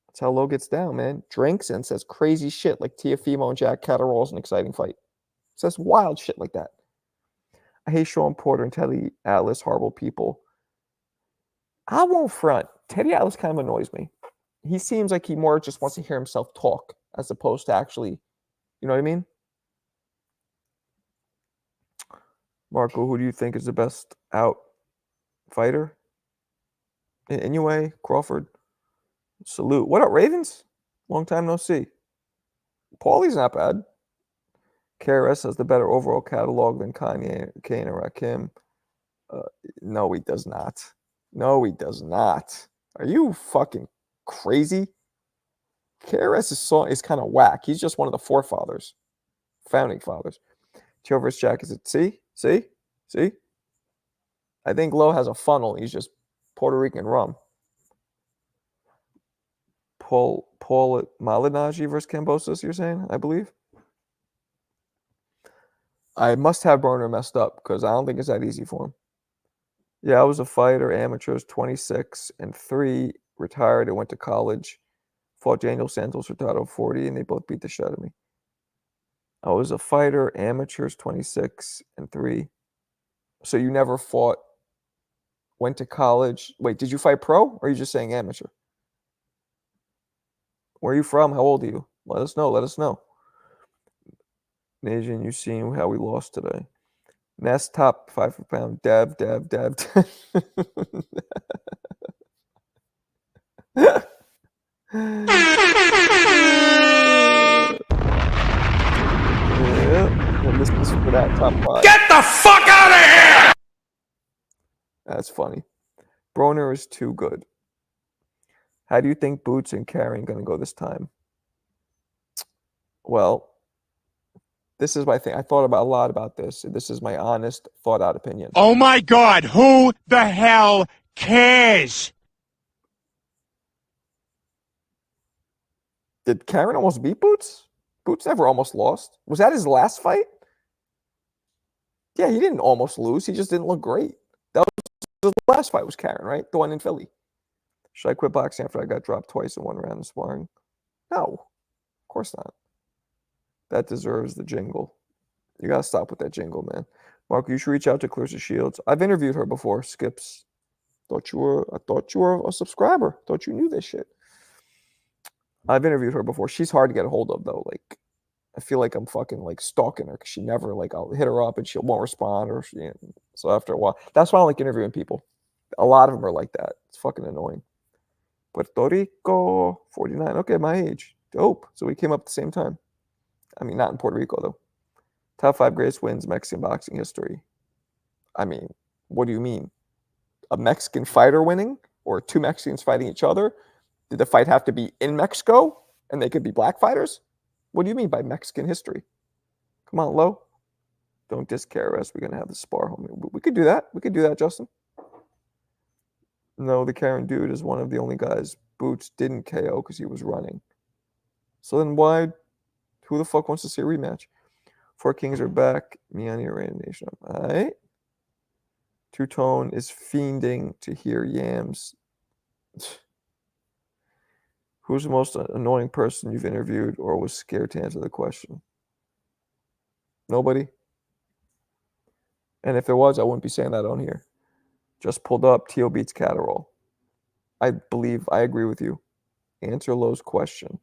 That's how Low gets down, man. Drinks and says crazy shit like Teofimo and Jack Catterall is an exciting fight. Says wild shit like that. I hate Sean Porter and Teddy Atlas, horrible people. I won't front. Teddy Atlas kind of annoys me. He seems like he more just wants to hear himself talk as opposed to actually, you know what I mean? Marco, who do you think is the best out fighter? Inoue, Crawford, salute. What up, Ravens? Long time no see. Paulie's not bad. KRS has the better overall catalog than Kane or Rakim. No, he does not. No, he does not. Are you fucking crazy? KRS's song is kind of whack. He's just one of the forefathers, founding fathers. Teal versus Jack is it? See? I think Low has a funnel. He's just Puerto Rican rum. Paul Malignaggi versus Cambosos, you're saying, I believe? I must have Burner messed up because I don't think it's that easy for him. Yeah, I was a fighter, amateurs, 26 and 3, retired and went to college. Fought Daniel Santos, retired at 40, and they both beat the shit out of me. I was a fighter, amateurs, 26 and 3. So you never fought, went to college. Wait, did you fight pro or are you just saying amateur? Where are you from? How old are you? Let us know. Asian, you seen how we lost today. Ness top 5 per pound. Dab. And this is for that top 5.
Get the fuck out of here!
That's funny. Broner is too good. How do you think Boots and Karen going to go this time? Well, this is my thing. I thought about a lot about this. This is my honest, thought-out opinion.
Oh my God, who the hell cares?
Did Karen almost beat Boots? Boots never almost lost. Was that his last fight? Yeah, he didn't almost lose. He just didn't look great. That was the last fight was Karen, right? The one in Philly. Should I quit boxing after I got dropped twice in one round of sparring? No, of course not. That deserves the jingle. You got to stop with that jingle, man. Mark, you should reach out to Clarissa Shields. I've interviewed her before, Skips. I thought you were a subscriber. Thought you knew this shit. I've interviewed her before. She's hard to get a hold of, though. Like, I feel like I'm fucking, like, stalking her because she never, like, I'll hit her up and she won't respond. So after a while, that's why I don't like interviewing people. A lot of them are like that. It's fucking annoying. Puerto Rico, 49. Okay, my age. Dope. So we came up at the same time. I mean, not in Puerto Rico, though. Top 5 greatest wins Mexican boxing history. I mean, what do you mean? A Mexican fighter winning? Or 2 Mexicans fighting each other? Did the fight have to be in Mexico? And they could be black fighters? What do you mean by Mexican history? Come on, Lo. Don't diss KRS. We're going to have the spar, homie. We could do that. We could do that, Justin. No, the Karen dude is one of the only guys Boots didn't KO because he was running. So then who the fuck wants to see a rematch? 4 Kings are back. Miami Iran Nation. All right. Two-Tone is fiending to hear yams. Who's the most annoying person you've interviewed or was scared to answer the question? Nobody? And if there was, I wouldn't be saying that on here. Just pulled up, Teo beats Catterall. I agree with you. Answer Lowe's question.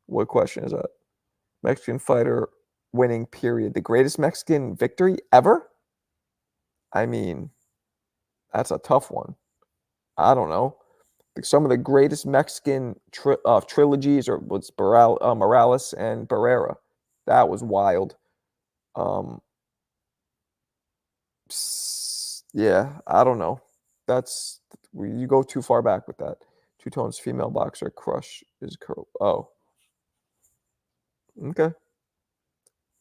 What question is that? Mexican fighter winning, period. The greatest Mexican victory ever? I mean, that's a tough one. I don't know. Some of the greatest Mexican trilogies was Morales and Barrera. That was wild. Yeah, I don't know. You go too far back with that. Two-Tone's female boxer crush is curl. Oh. Okay.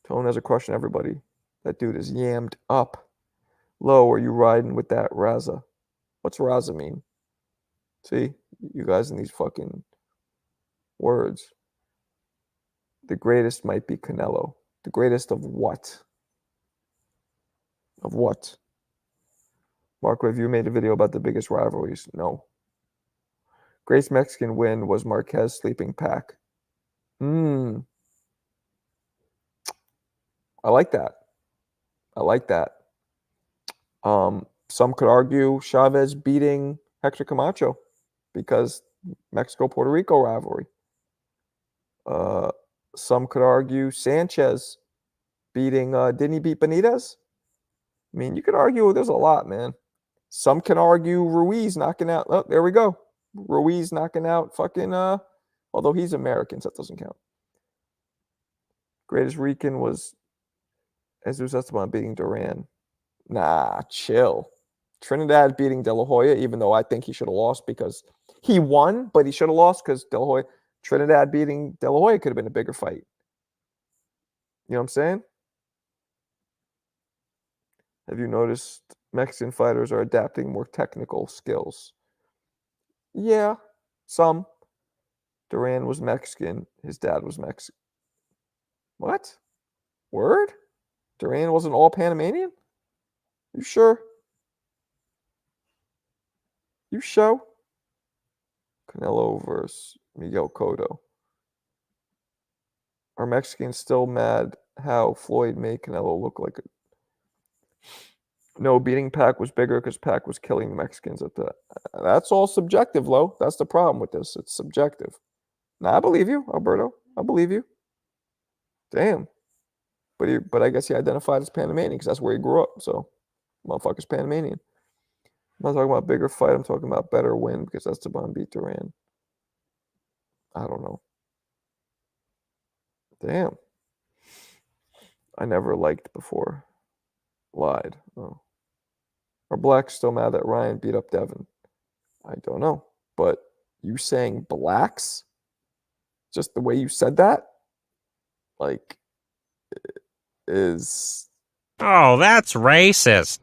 Tone has a crush on everybody. That dude is yammed up. Low, are you riding with that Raza? What's Raza mean? See, you guys in these fucking words. The greatest might be Canelo. The greatest of what? Of what? Marco, have you made a video about the biggest rivalries? No. Greatest Mexican win was Marquez sleeping Pac. I like that. I like that. Some could argue Chavez beating Hector Camacho because Mexico-Puerto Rico rivalry. Some could argue Sanchez beating, didn't he beat Benitez? I mean, you could argue there's a lot, man. Some can argue Ruiz knocking out, oh, there we go. Ruiz knocking out fucking, although he's American, so that doesn't count. Greatest Rican was Jesus Esteban beating Duran. Nah, chill. Trinidad beating De La Hoya, even though I think he should have lost because he won, but he should have lost because De La Hoya. Trinidad beating De La Hoya could have been a bigger fight. You know what I'm saying? Have you noticed Mexican fighters are adapting more technical skills? Yeah, some. Duran was Mexican. His dad was Mexican. What? Word? Duran wasn't all Panamanian? You sure? You show? Canelo versus Miguel Cotto. Are Mexicans still mad how Floyd made Canelo look like it? No, beating Pac was bigger because Pac was killing the Mexicans at the. That's all subjective, Lo. That's the problem with this. It's subjective. Nah, I believe you, Alberto. I believe you. Damn. But I guess he identified as Panamanian because that's where he grew up. So, motherfucker's Panamanian. I'm not talking about bigger fight. I'm talking about better win because Esteban beat Duran. I don't know. Damn. I never liked before. Lied. Oh. Are blacks still mad that Ryan beat up Devin? I don't know. But you saying blacks? Just the way you said that? Like, is...
Oh, that's racist.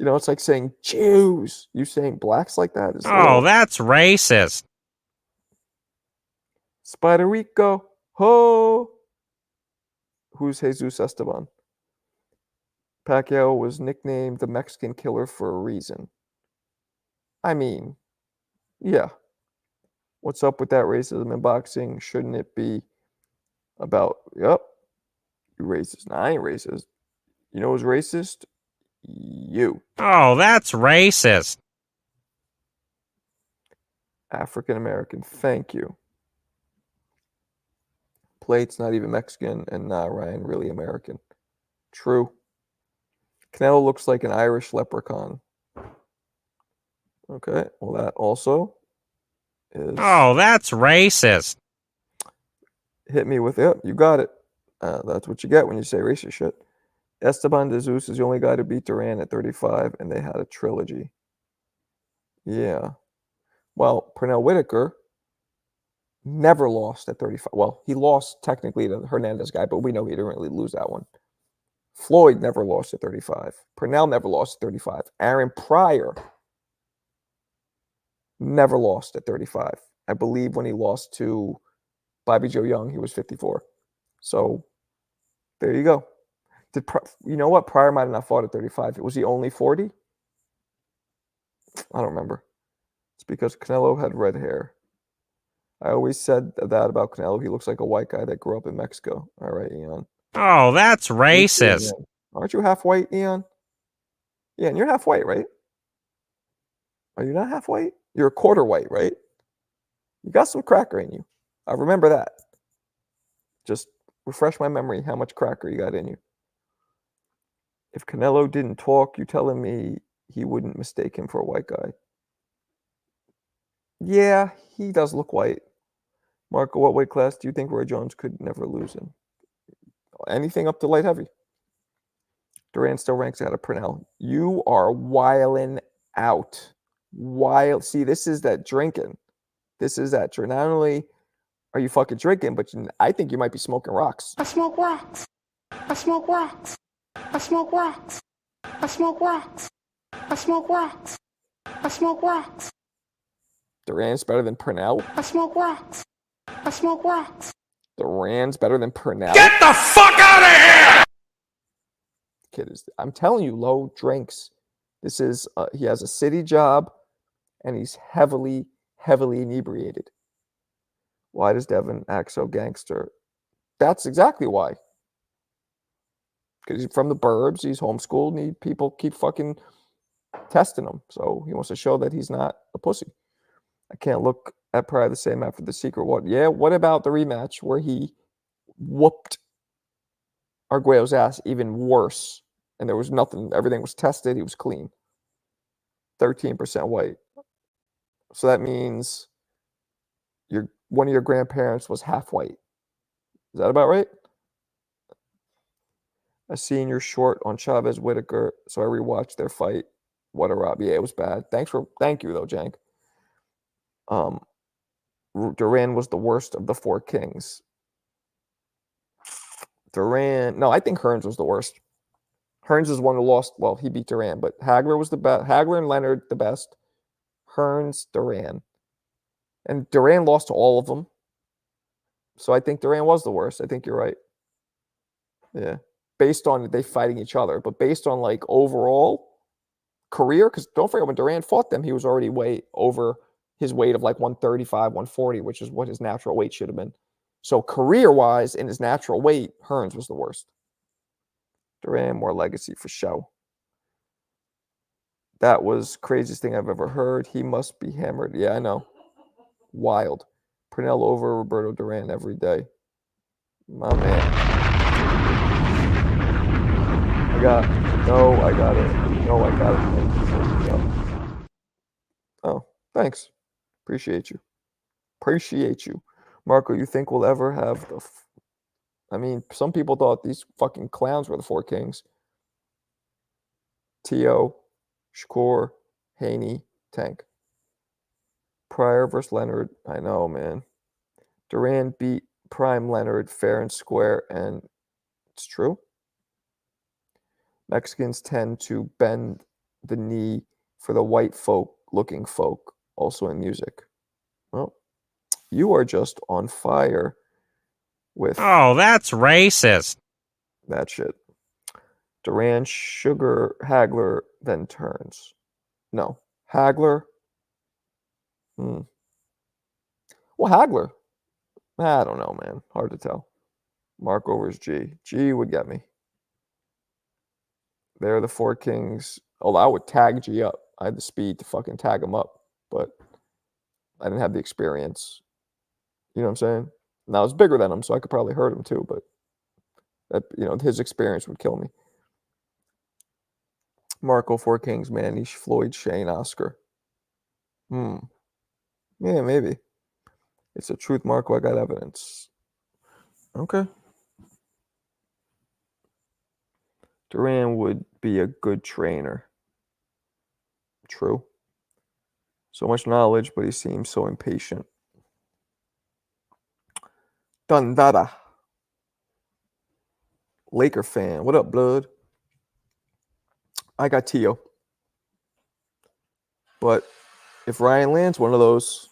You know, it's like saying Jews. You saying blacks like that is...
Oh, that's racist.
Spider Rico. Ho! Who's Jesus Esteban? Pacquiao was nicknamed the Mexican Killer for a reason. I mean, yeah. What's up with that racism in boxing? Shouldn't it be about, yep, you racist. Nah, I ain't racist. You know who's racist? You.
Oh, that's racist.
African American. Thank you. Plate's not even Mexican, and nah, Ryan, really American. True. Canelo looks like an Irish leprechaun. Okay, well, that also is...
Oh, that's racist.
Hit me with it. You got it. That's what you get when you say racist shit. Esteban de Jesus is the only guy to beat Duran at 35, and they had a trilogy. Yeah. Well, Pernell Whitaker never lost at 35. Well, he lost technically to the Hernandez guy, but we know he didn't really lose that one. Floyd never lost at 35. Pernell never lost at 35. Aaron Pryor never lost at 35. I believe when he lost to Bobby Joe Young, he was 54. So there you go. You know what? Pryor might have not fought at 35. Was he only 40? I don't remember. It's because Canelo had red hair. I always said that about Canelo. He looks like a white guy that grew up in Mexico. All right, Ian.
Oh, that's racist.
Aren't you half white, Ian? Yeah, and you're half white, right? Are you not half white? You're a quarter white, right? You got some cracker in you. I remember that. Just refresh my memory how much cracker you got in you. If Canelo didn't talk, you telling me he wouldn't mistake him for a white guy? Yeah, he does look white. Marco, what weight class do you think Roy Jones could never lose in? Anything up to light heavy. Duran still ranks ahead of Pernell. You are wilding out. Wild. See, this is that drinking. This is that drink. Not only are you fucking drinking, but I think you might be smoking rocks.
I smoke rocks. I smoke rocks. I smoke rocks. I smoke rocks. I smoke rocks. I smoke rocks.
Duran's better than Pernell.
I smoke rocks. I smoke rocks.
Duran's better than Purnell.
Get the fuck out of here!
Kid is. I'm telling you, low drinks. This is. He has a city job, and he's heavily inebriated. Why does Devin act so gangster? That's exactly why. Because he's from the burbs, he's homeschooled, and people keep fucking testing him. So he wants to show that he's not a pussy. I can't look at Pryor the same after the secret one. Yeah, what about the rematch where he whooped Arguello's ass even worse? And there was nothing, everything was tested, he was clean. 13% white. So that means one of your grandparents was half white. Is that about right? I seen your short on Chavez Whitaker, so I rewatched their fight. What a rob. Yeah, it was bad. Thank you though, Jank. Duran was the worst of the four kings. No, I think Hearns was the worst. Hearns is one who lost. Well, he beat Duran, but Hagler was the best. Hagler and Leonard the best. Hearns, Duran, and Duran lost to all of them. So I think Duran was the worst. I think you're right. Yeah, based on they fighting each other, but based on like overall career, because don't forget when Duran fought them, he was already way over his weight of like 135, 140, which is what his natural weight should have been. So career-wise, in his natural weight, Hearns was the worst. Duran, more legacy for show. That was craziest thing I've ever heard. He must be hammered. Yeah, I know. Wild. Purnell over Roberto Duran every day. My man. I got it. Oh, thanks. Appreciate you. Marco, you think we'll ever have I mean, some people thought these fucking clowns were the four kings. Teo, Shakur, Haney, Tank. Pryor versus Leonard. I know, man. Duran beat Prime Leonard fair and square, and it's true. Mexicans tend to bend the knee for the white folk looking folk, also in music. Well, you are just on fire with
Oh, that's racist.
that shit. Duran, Sugar, Hagler, then turns. No. Hagler. Well, Hagler. I don't know, man. Hard to tell. Mark overs G. G would get me. They're the four kings. Oh, I would tag G up. I had the speed to fucking tag him up, but I didn't have the experience. You know what I'm saying? And I was bigger than him, so I could probably hurt him too, but that, his experience would kill me. Marco, Four Kings, Manish, Floyd, Shane, Oscar. Yeah, maybe. It's a truth, Marco. I got evidence. Okay. Duran would be a good trainer. True. So much knowledge, but he seems so impatient. Dundada. Laker fan. What up, blood? I got Teo. But if Ryan lands one of those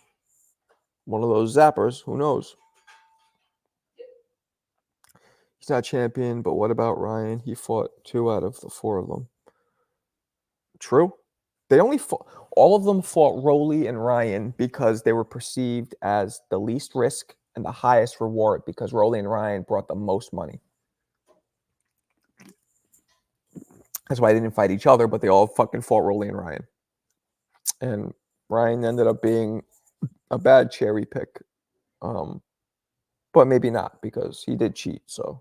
zappers, who knows? He's not champion, but what about Ryan? He fought 2 out of the 4 of them. True. They only fought, all of them fought Rolly and Ryan because they were perceived as the least risk and the highest reward because Rolly and Ryan brought the most money. That's why they didn't fight each other, but they all fucking fought Rolly and Ryan. And Ryan ended up being a bad cherry pick. But maybe not because he did cheat. So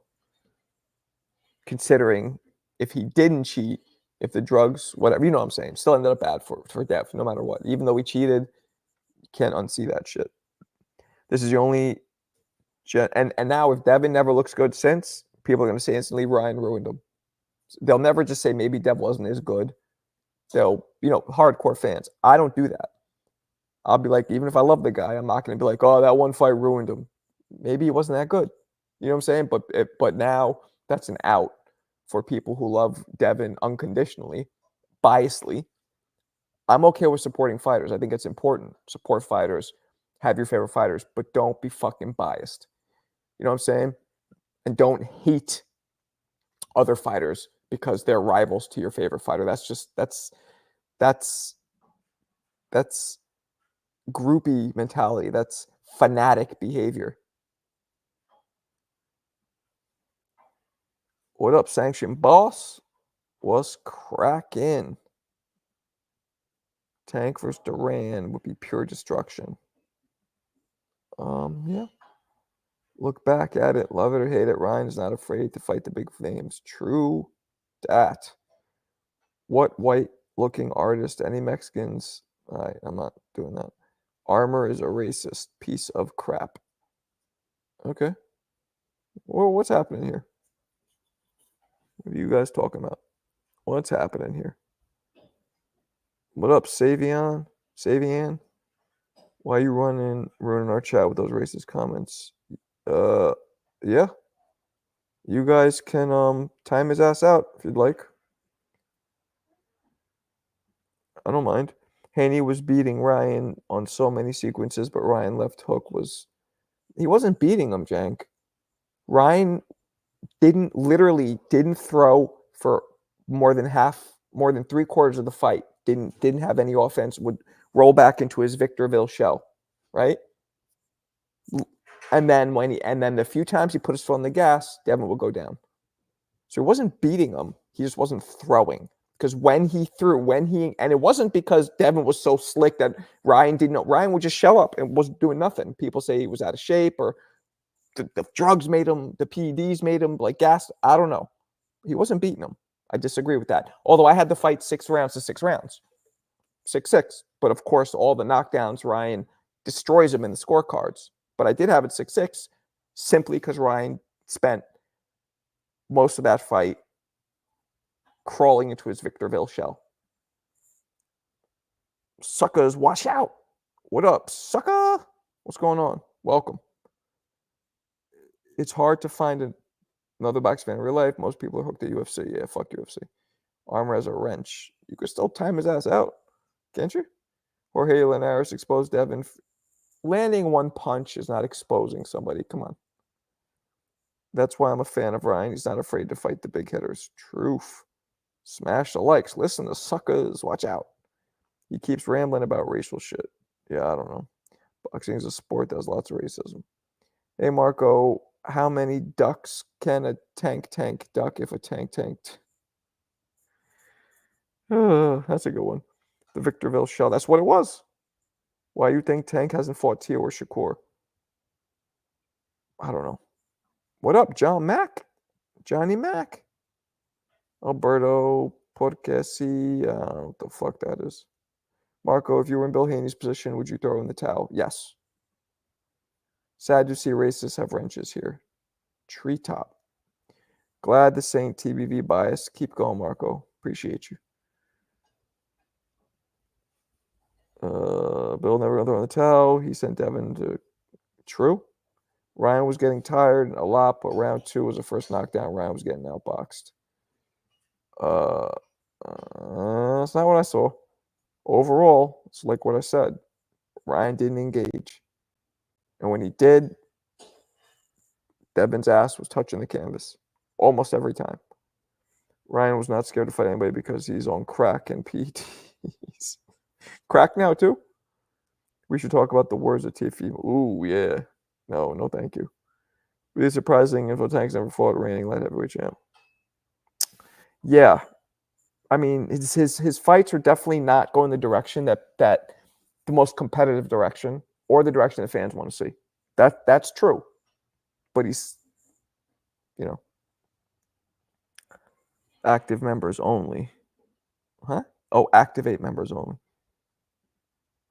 considering if he didn't cheat, if the drugs, whatever, you know what I'm saying, still ended up bad for Dev, no matter what. Even though he cheated, you can't unsee that shit. This is the only, and now if Devin never looks good since, people are going to say instantly Ryan ruined him. They'll never just say maybe Dev wasn't as good. They'll, hardcore fans. I don't do that. I'll be like, even if I love the guy, I'm not going to be like, oh, that one fight ruined him. Maybe he wasn't that good. You know what I'm saying? But now that's an out for people who love Devin unconditionally, biasly. I'm okay with supporting fighters. I think it's important. Support fighters, have your favorite fighters, but don't be fucking biased. You know what I'm saying? And don't hate other fighters because they're rivals to your favorite fighter. That's groupie mentality. That's fanatic behavior. What up, Sanction Boss? What's cracking? Tank versus Duran would be pure destruction. Yeah. Look back at it, love it or hate it. Ryan is not afraid to fight the big names. True that. What white-looking artist? Any Mexicans? I'm not doing that. Armor is a racist piece of crap. Okay. Well, what's happening here? What are you guys talking about? What's happening here? What up, Savian? Savian? Why you ruining our chat with those racist comments? Yeah. You guys can time his ass out if you'd like. I don't mind. Haney was beating Ryan on so many sequences, but Ryan left hook he wasn't beating him, Jank. Ryan didn't throw for more than 3/4 of the fight. Didn't have any offense, would roll back into his Victorville shell, right? And then the few times he put his foot on the gas, Devin would go down. So he wasn't beating him. He just wasn't throwing. Because when he threw, and it wasn't because Devin was so slick that Ryan didn't know. Ryan would just show up and wasn't doing nothing. People say he was out of shape or the drugs made him, the PEDs made him like gas. I don't know. He wasn't beating him. I disagree with that. Although I had the fight 6 rounds to 6 rounds. 6-6. But of course, all the knockdowns, Ryan destroys him in the scorecards. But I did have it 6-6 simply because Ryan spent most of that fight crawling into his Victorville shell. Suckers, watch out. What up, sucker? What's going on? Welcome. It's hard to find another box fan in real life. Most people are hooked at UFC. Yeah, fuck UFC. Armor as a wrench. You could still time his ass out, can't you? Jorge Linares exposed Devin. Landing one punch is not exposing somebody. Come on. That's why I'm a fan of Ryan. He's not afraid to fight the big hitters. Truth. Smash the likes. Listen to suckers. Watch out. He keeps rambling about racial shit. Yeah, I don't know. Boxing is a sport that has lots of racism. Hey, Marco, how many ducks can a tank duck if a tank tanked? That's a good one. The Victorville shell. That's what it was. Why you think Tank hasn't fought Teo or Shakur? I don't know. What up, John Mack? Johnny Mack? Alberto Porcesi. I don't know what the fuck that is. Marco, if you were in Bill Haney's position, would you throw in the towel? Yes. Sad to see racists have wrenches here. Treetop. Glad the Saint TBV bias. Keep going, Marco. Appreciate you. Bill never gonna throw in the towel. He sent Devin to true. Ryan was getting tired a lot, but round 2 was the first knockdown. Ryan was getting outboxed. That's not what I saw. Overall, it's like what I said. Ryan didn't engage. And when he did, Devin's ass was touching the canvas almost every time. Ryan was not scared to fight anybody because he's on crack and PTs. Crack now, too? We should talk about the words of Teofimo. Ooh, yeah. No, thank you. Really surprising if Tank's never fought a reigning light heavyweight champ. Yeah. I mean, his fights are definitely not going the direction that the most competitive direction or the direction that fans want to see. That's true. But he's, active members only. Huh? Oh, activate members only.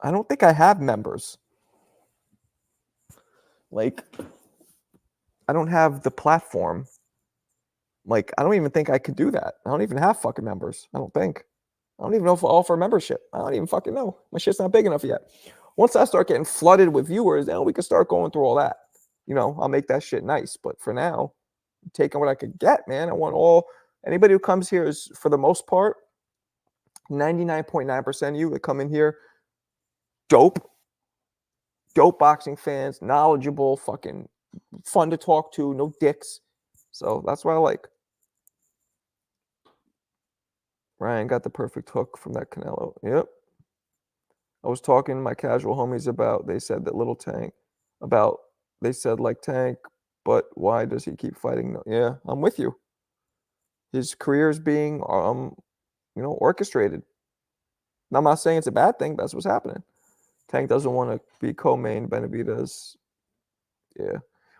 I don't think I have members. Like, I don't have the platform. Like, I don't even think I could do that. I don't even have fucking members. I don't think. I don't even know if I'll offer membership. I don't even fucking know. My shit's not big enough yet. Once I start getting flooded with viewers, then we can start going through all that. I'll make that shit nice. But for now, I'm taking what I could get, man. I want anybody who comes here is, for the most part, 99.9% of you that come in here, dope boxing fans, knowledgeable, fucking fun to talk to, no dicks. So that's what I like. Ryan got the perfect hook from that Canelo. Yep. I was talking to my casual homies about, they said that little Tank, they said like Tank, but why does he keep fighting? Yeah, I'm with you. His career is being, orchestrated. I'm not saying it's a bad thing, but that's what's happening. Tank doesn't want to be co-main. Benavidez. Yeah.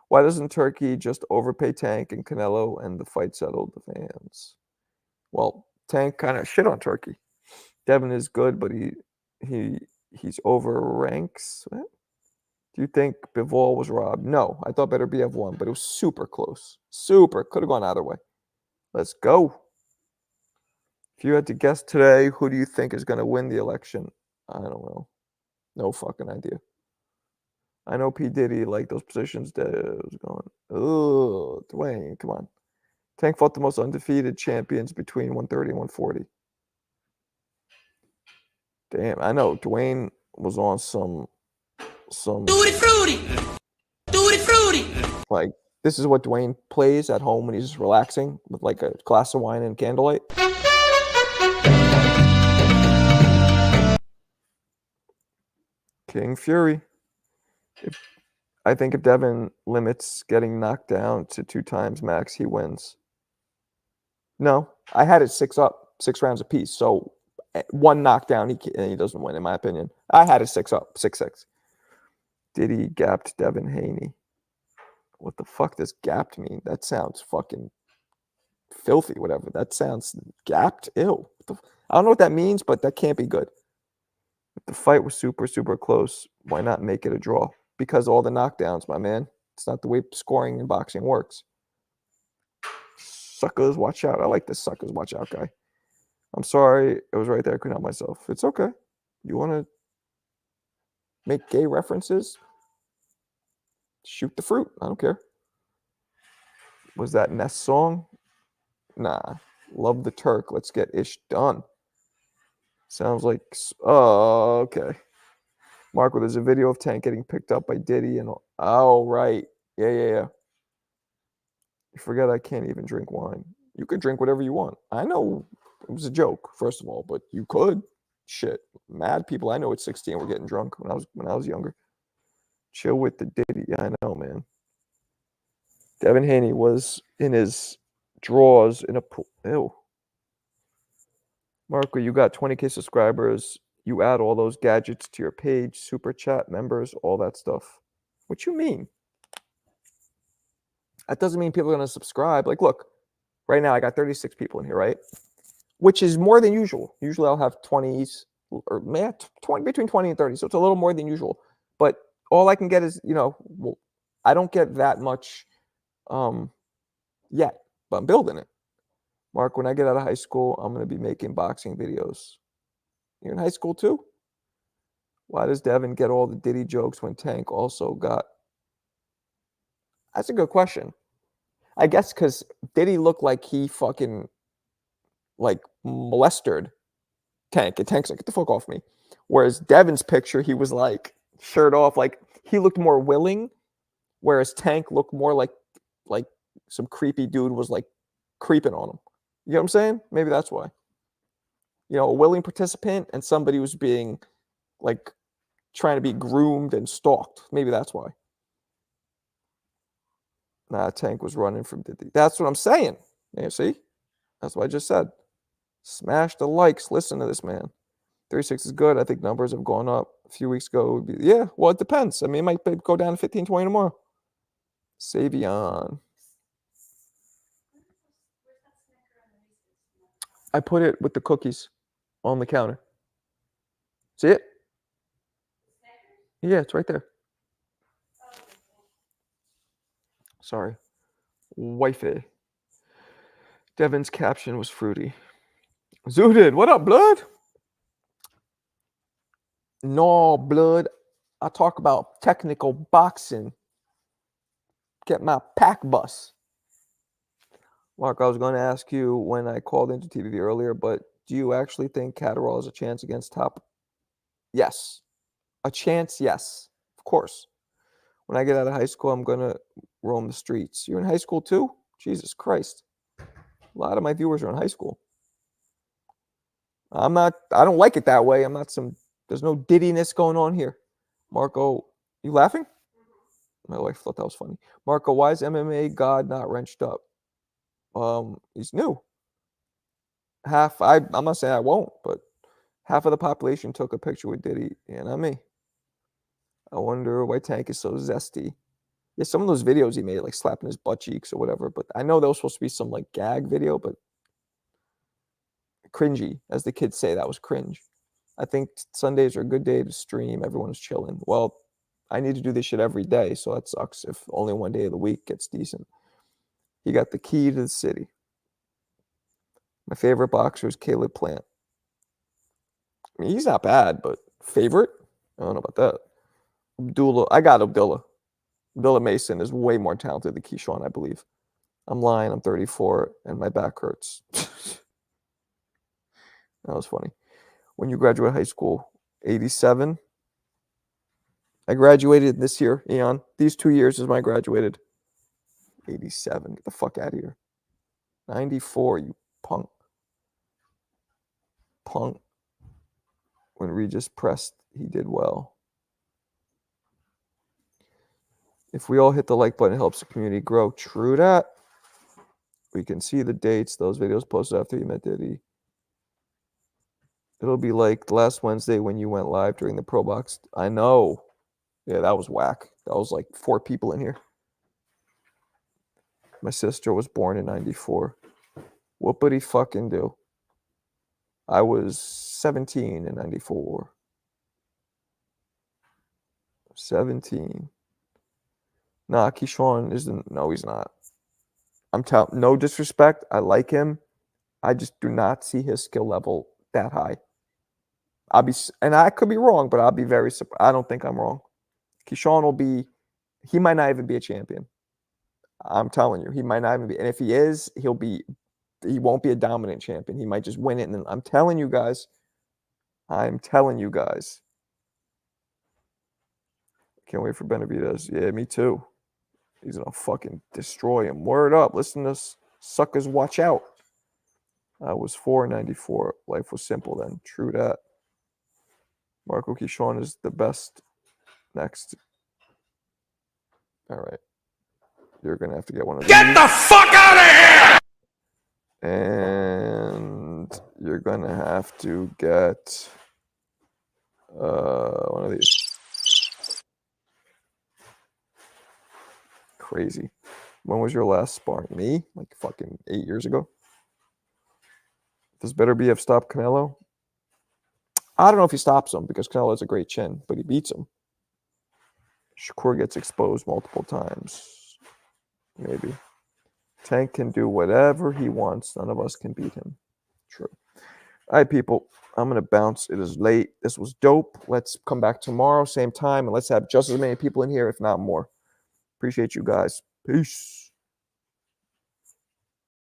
Why doesn't Turkey just overpay Tank and Canelo and the fight settled the fans? Well, Tank kind of shit on Turkey. Devin is good, but he's over ranks. What? Do you think Bivol was robbed? No, I thought Beterbiev won, but it was super close. Super. Could have gone either way. Let's go. If you had to guess today, who do you think is going to win the election? I don't know. No fucking idea. I know P. Diddy, like those positions that was going. Oh, Dwayne, come on. Tank fought the most undefeated champions between 130 and 140. Damn, I know. Dwayne was on some
Tutti frutti! Tutti frutti!
like, this is what Dwayne plays at home when he's just relaxing with like a glass of wine and candlelight. King Fury. I think if Devin limits getting knocked down to 2 times max, he wins. No, I had it 6 rounds apiece. So 1 knockdown, he doesn't win, in my opinion. I had it 6-6. Diddy gapped Devin Haney. What the fuck does gapped mean? That sounds fucking filthy, whatever. That sounds gapped. Ew. I don't know what that means, but that can't be good. If the fight was super, super close, why not make it a draw? Because all the knockdowns, my man. It's not the way scoring in boxing works. Suckers, watch out. I like this suckers, watch out guy. I'm sorry. It was right there. I couldn't help myself. It's okay. You want to make gay references? Shoot the fruit. I don't care. Was that Ness song? Nah. Love the Turk. Let's get ish done. Sounds like, oh, okay. Marco, there's a video of Tank getting picked up by Diddy and, oh, right. Yeah. You forget I can't even drink wine. You could drink whatever you want. I know it was a joke, first of all, but you could. Shit. Mad people I know at 16 were getting drunk when I was younger. Chill with the Diddy. Yeah, I know, man. Devin Haney was in his drawers in a pool. Ew. Marco, you got 20K subscribers. You add all those gadgets to your page, super chat members, all that stuff. What you mean? That doesn't mean people are going to subscribe. Like, look, right now I got 36 people in here, right? Which is more than usual. Usually I'll have 20s or between 20 and 30. So it's a little more than usual. But all I can get is, I don't get that much yet, but I'm building it. Mark, when I get out of high school, I'm going to be making boxing videos. You're in high school too? Why does Devin get all the Diddy jokes when Tank also got? That's a good question. I guess because Diddy looked like he fucking molested Tank. And Tank's like, get the fuck off me. Whereas Devin's picture, he was like shirt off. Like he looked more willing. Whereas Tank looked more like some creepy dude was like creeping on him. You know what I'm saying? Maybe that's why. A willing participant and somebody who's being like trying to be groomed and stalked. Maybe that's why. Nah, Tank was running from Diddy. That's what I'm saying. Yeah, see? That's what I just said. Smash the likes. Listen to this, man. 36 is good. I think numbers have gone up. A few weeks ago, it would be, yeah, well, it depends. I mean, it might go down to 15, 20 tomorrow. Savion. I put it with the cookies on the counter. See it? Yeah, it's right there. Sorry. Wifey. Devin's caption was fruity. Zooted, what up, blood? No, blood. I talk about technical boxing. Get my pack bus. Mark, I was going to ask you when I called into TV earlier, but do you actually think Catterall has a chance against Top? Yes. A chance, yes. Of course. When I get out of high school, I'm gonna roam the streets. You're in high school too? Jesus Christ. A lot of my viewers are in high school. I don't like it that way. There's no diddiness going on here. Marco, you laughing? My wife thought that was funny. Marco, why is MMA God not wrenched up? He's new. I'm not saying I won't, but half of the population took a picture with Diddy, and not me. I wonder why Tank is so zesty. Yeah, some of those videos he made, like slapping his butt cheeks or whatever, but I know that was supposed to be some like gag video, but cringy, as the kids say. That was cringe. I think Sundays are a good day to stream. Everyone's chilling. Well, I need to do this shit every day, so that sucks if only one day of the week gets decent. He got the key to the city. My favorite boxer is Caleb Plant. I mean, he's not bad, but favorite? I don't know about that. I got Abdullah. Abdullah Mason is way more talented than Keyshawn, I believe. I'm lying. I'm 34, and my back hurts. That was funny. When you graduate high school, 87. I graduated this year, Eon. These 2 years is when I graduated. 87. Get the fuck out of here. 94, you punk. Punk. When Regis pressed, he did well. If we all hit the like button, it helps the community grow. True that. We can see the dates. Those videos posted after you met Diddy. It'll be like last Wednesday when you went live during the Pro Box. I know. Yeah, that was whack. That was like 4 people in here. My sister was born in 94. What would he fucking do? I was 17 in 94. 17. Nah, Keyshawn isn't. No, he's not. I'm telling. No disrespect. I like him. I just do not see his skill level that high. And I could be wrong, but I'll be very surprised. I don't think I'm wrong. Keyshawn will be. He might not even be a champion. I'm telling you, he might not even be. And if he is, he won't be a dominant champion. He might just win it. And then I'm telling you guys. Can't wait for Benavidez. Yeah, me too. He's gonna fucking destroy him. Word up. Listen to us suckers. Watch out. I was 494. Life was simple then. True that. Marco Keyshawn is the best. Next. All right. You're gonna have to get one of these.
Get the fuck out of here!
And you're gonna have to get one of these. Crazy. When was your last sparring? Me? Like fucking 8 years ago? Does Better BF stop Canelo? I don't know if he stops him because Canelo has a great chin, but he beats him. Shakur gets exposed multiple times. Maybe. Tank can do whatever he wants. None of us can beat him. True. All right, people. I'm going to bounce. It is late. This was dope. Let's come back tomorrow, same time, and let's have just as many people in here, if not more. Appreciate you guys. Peace.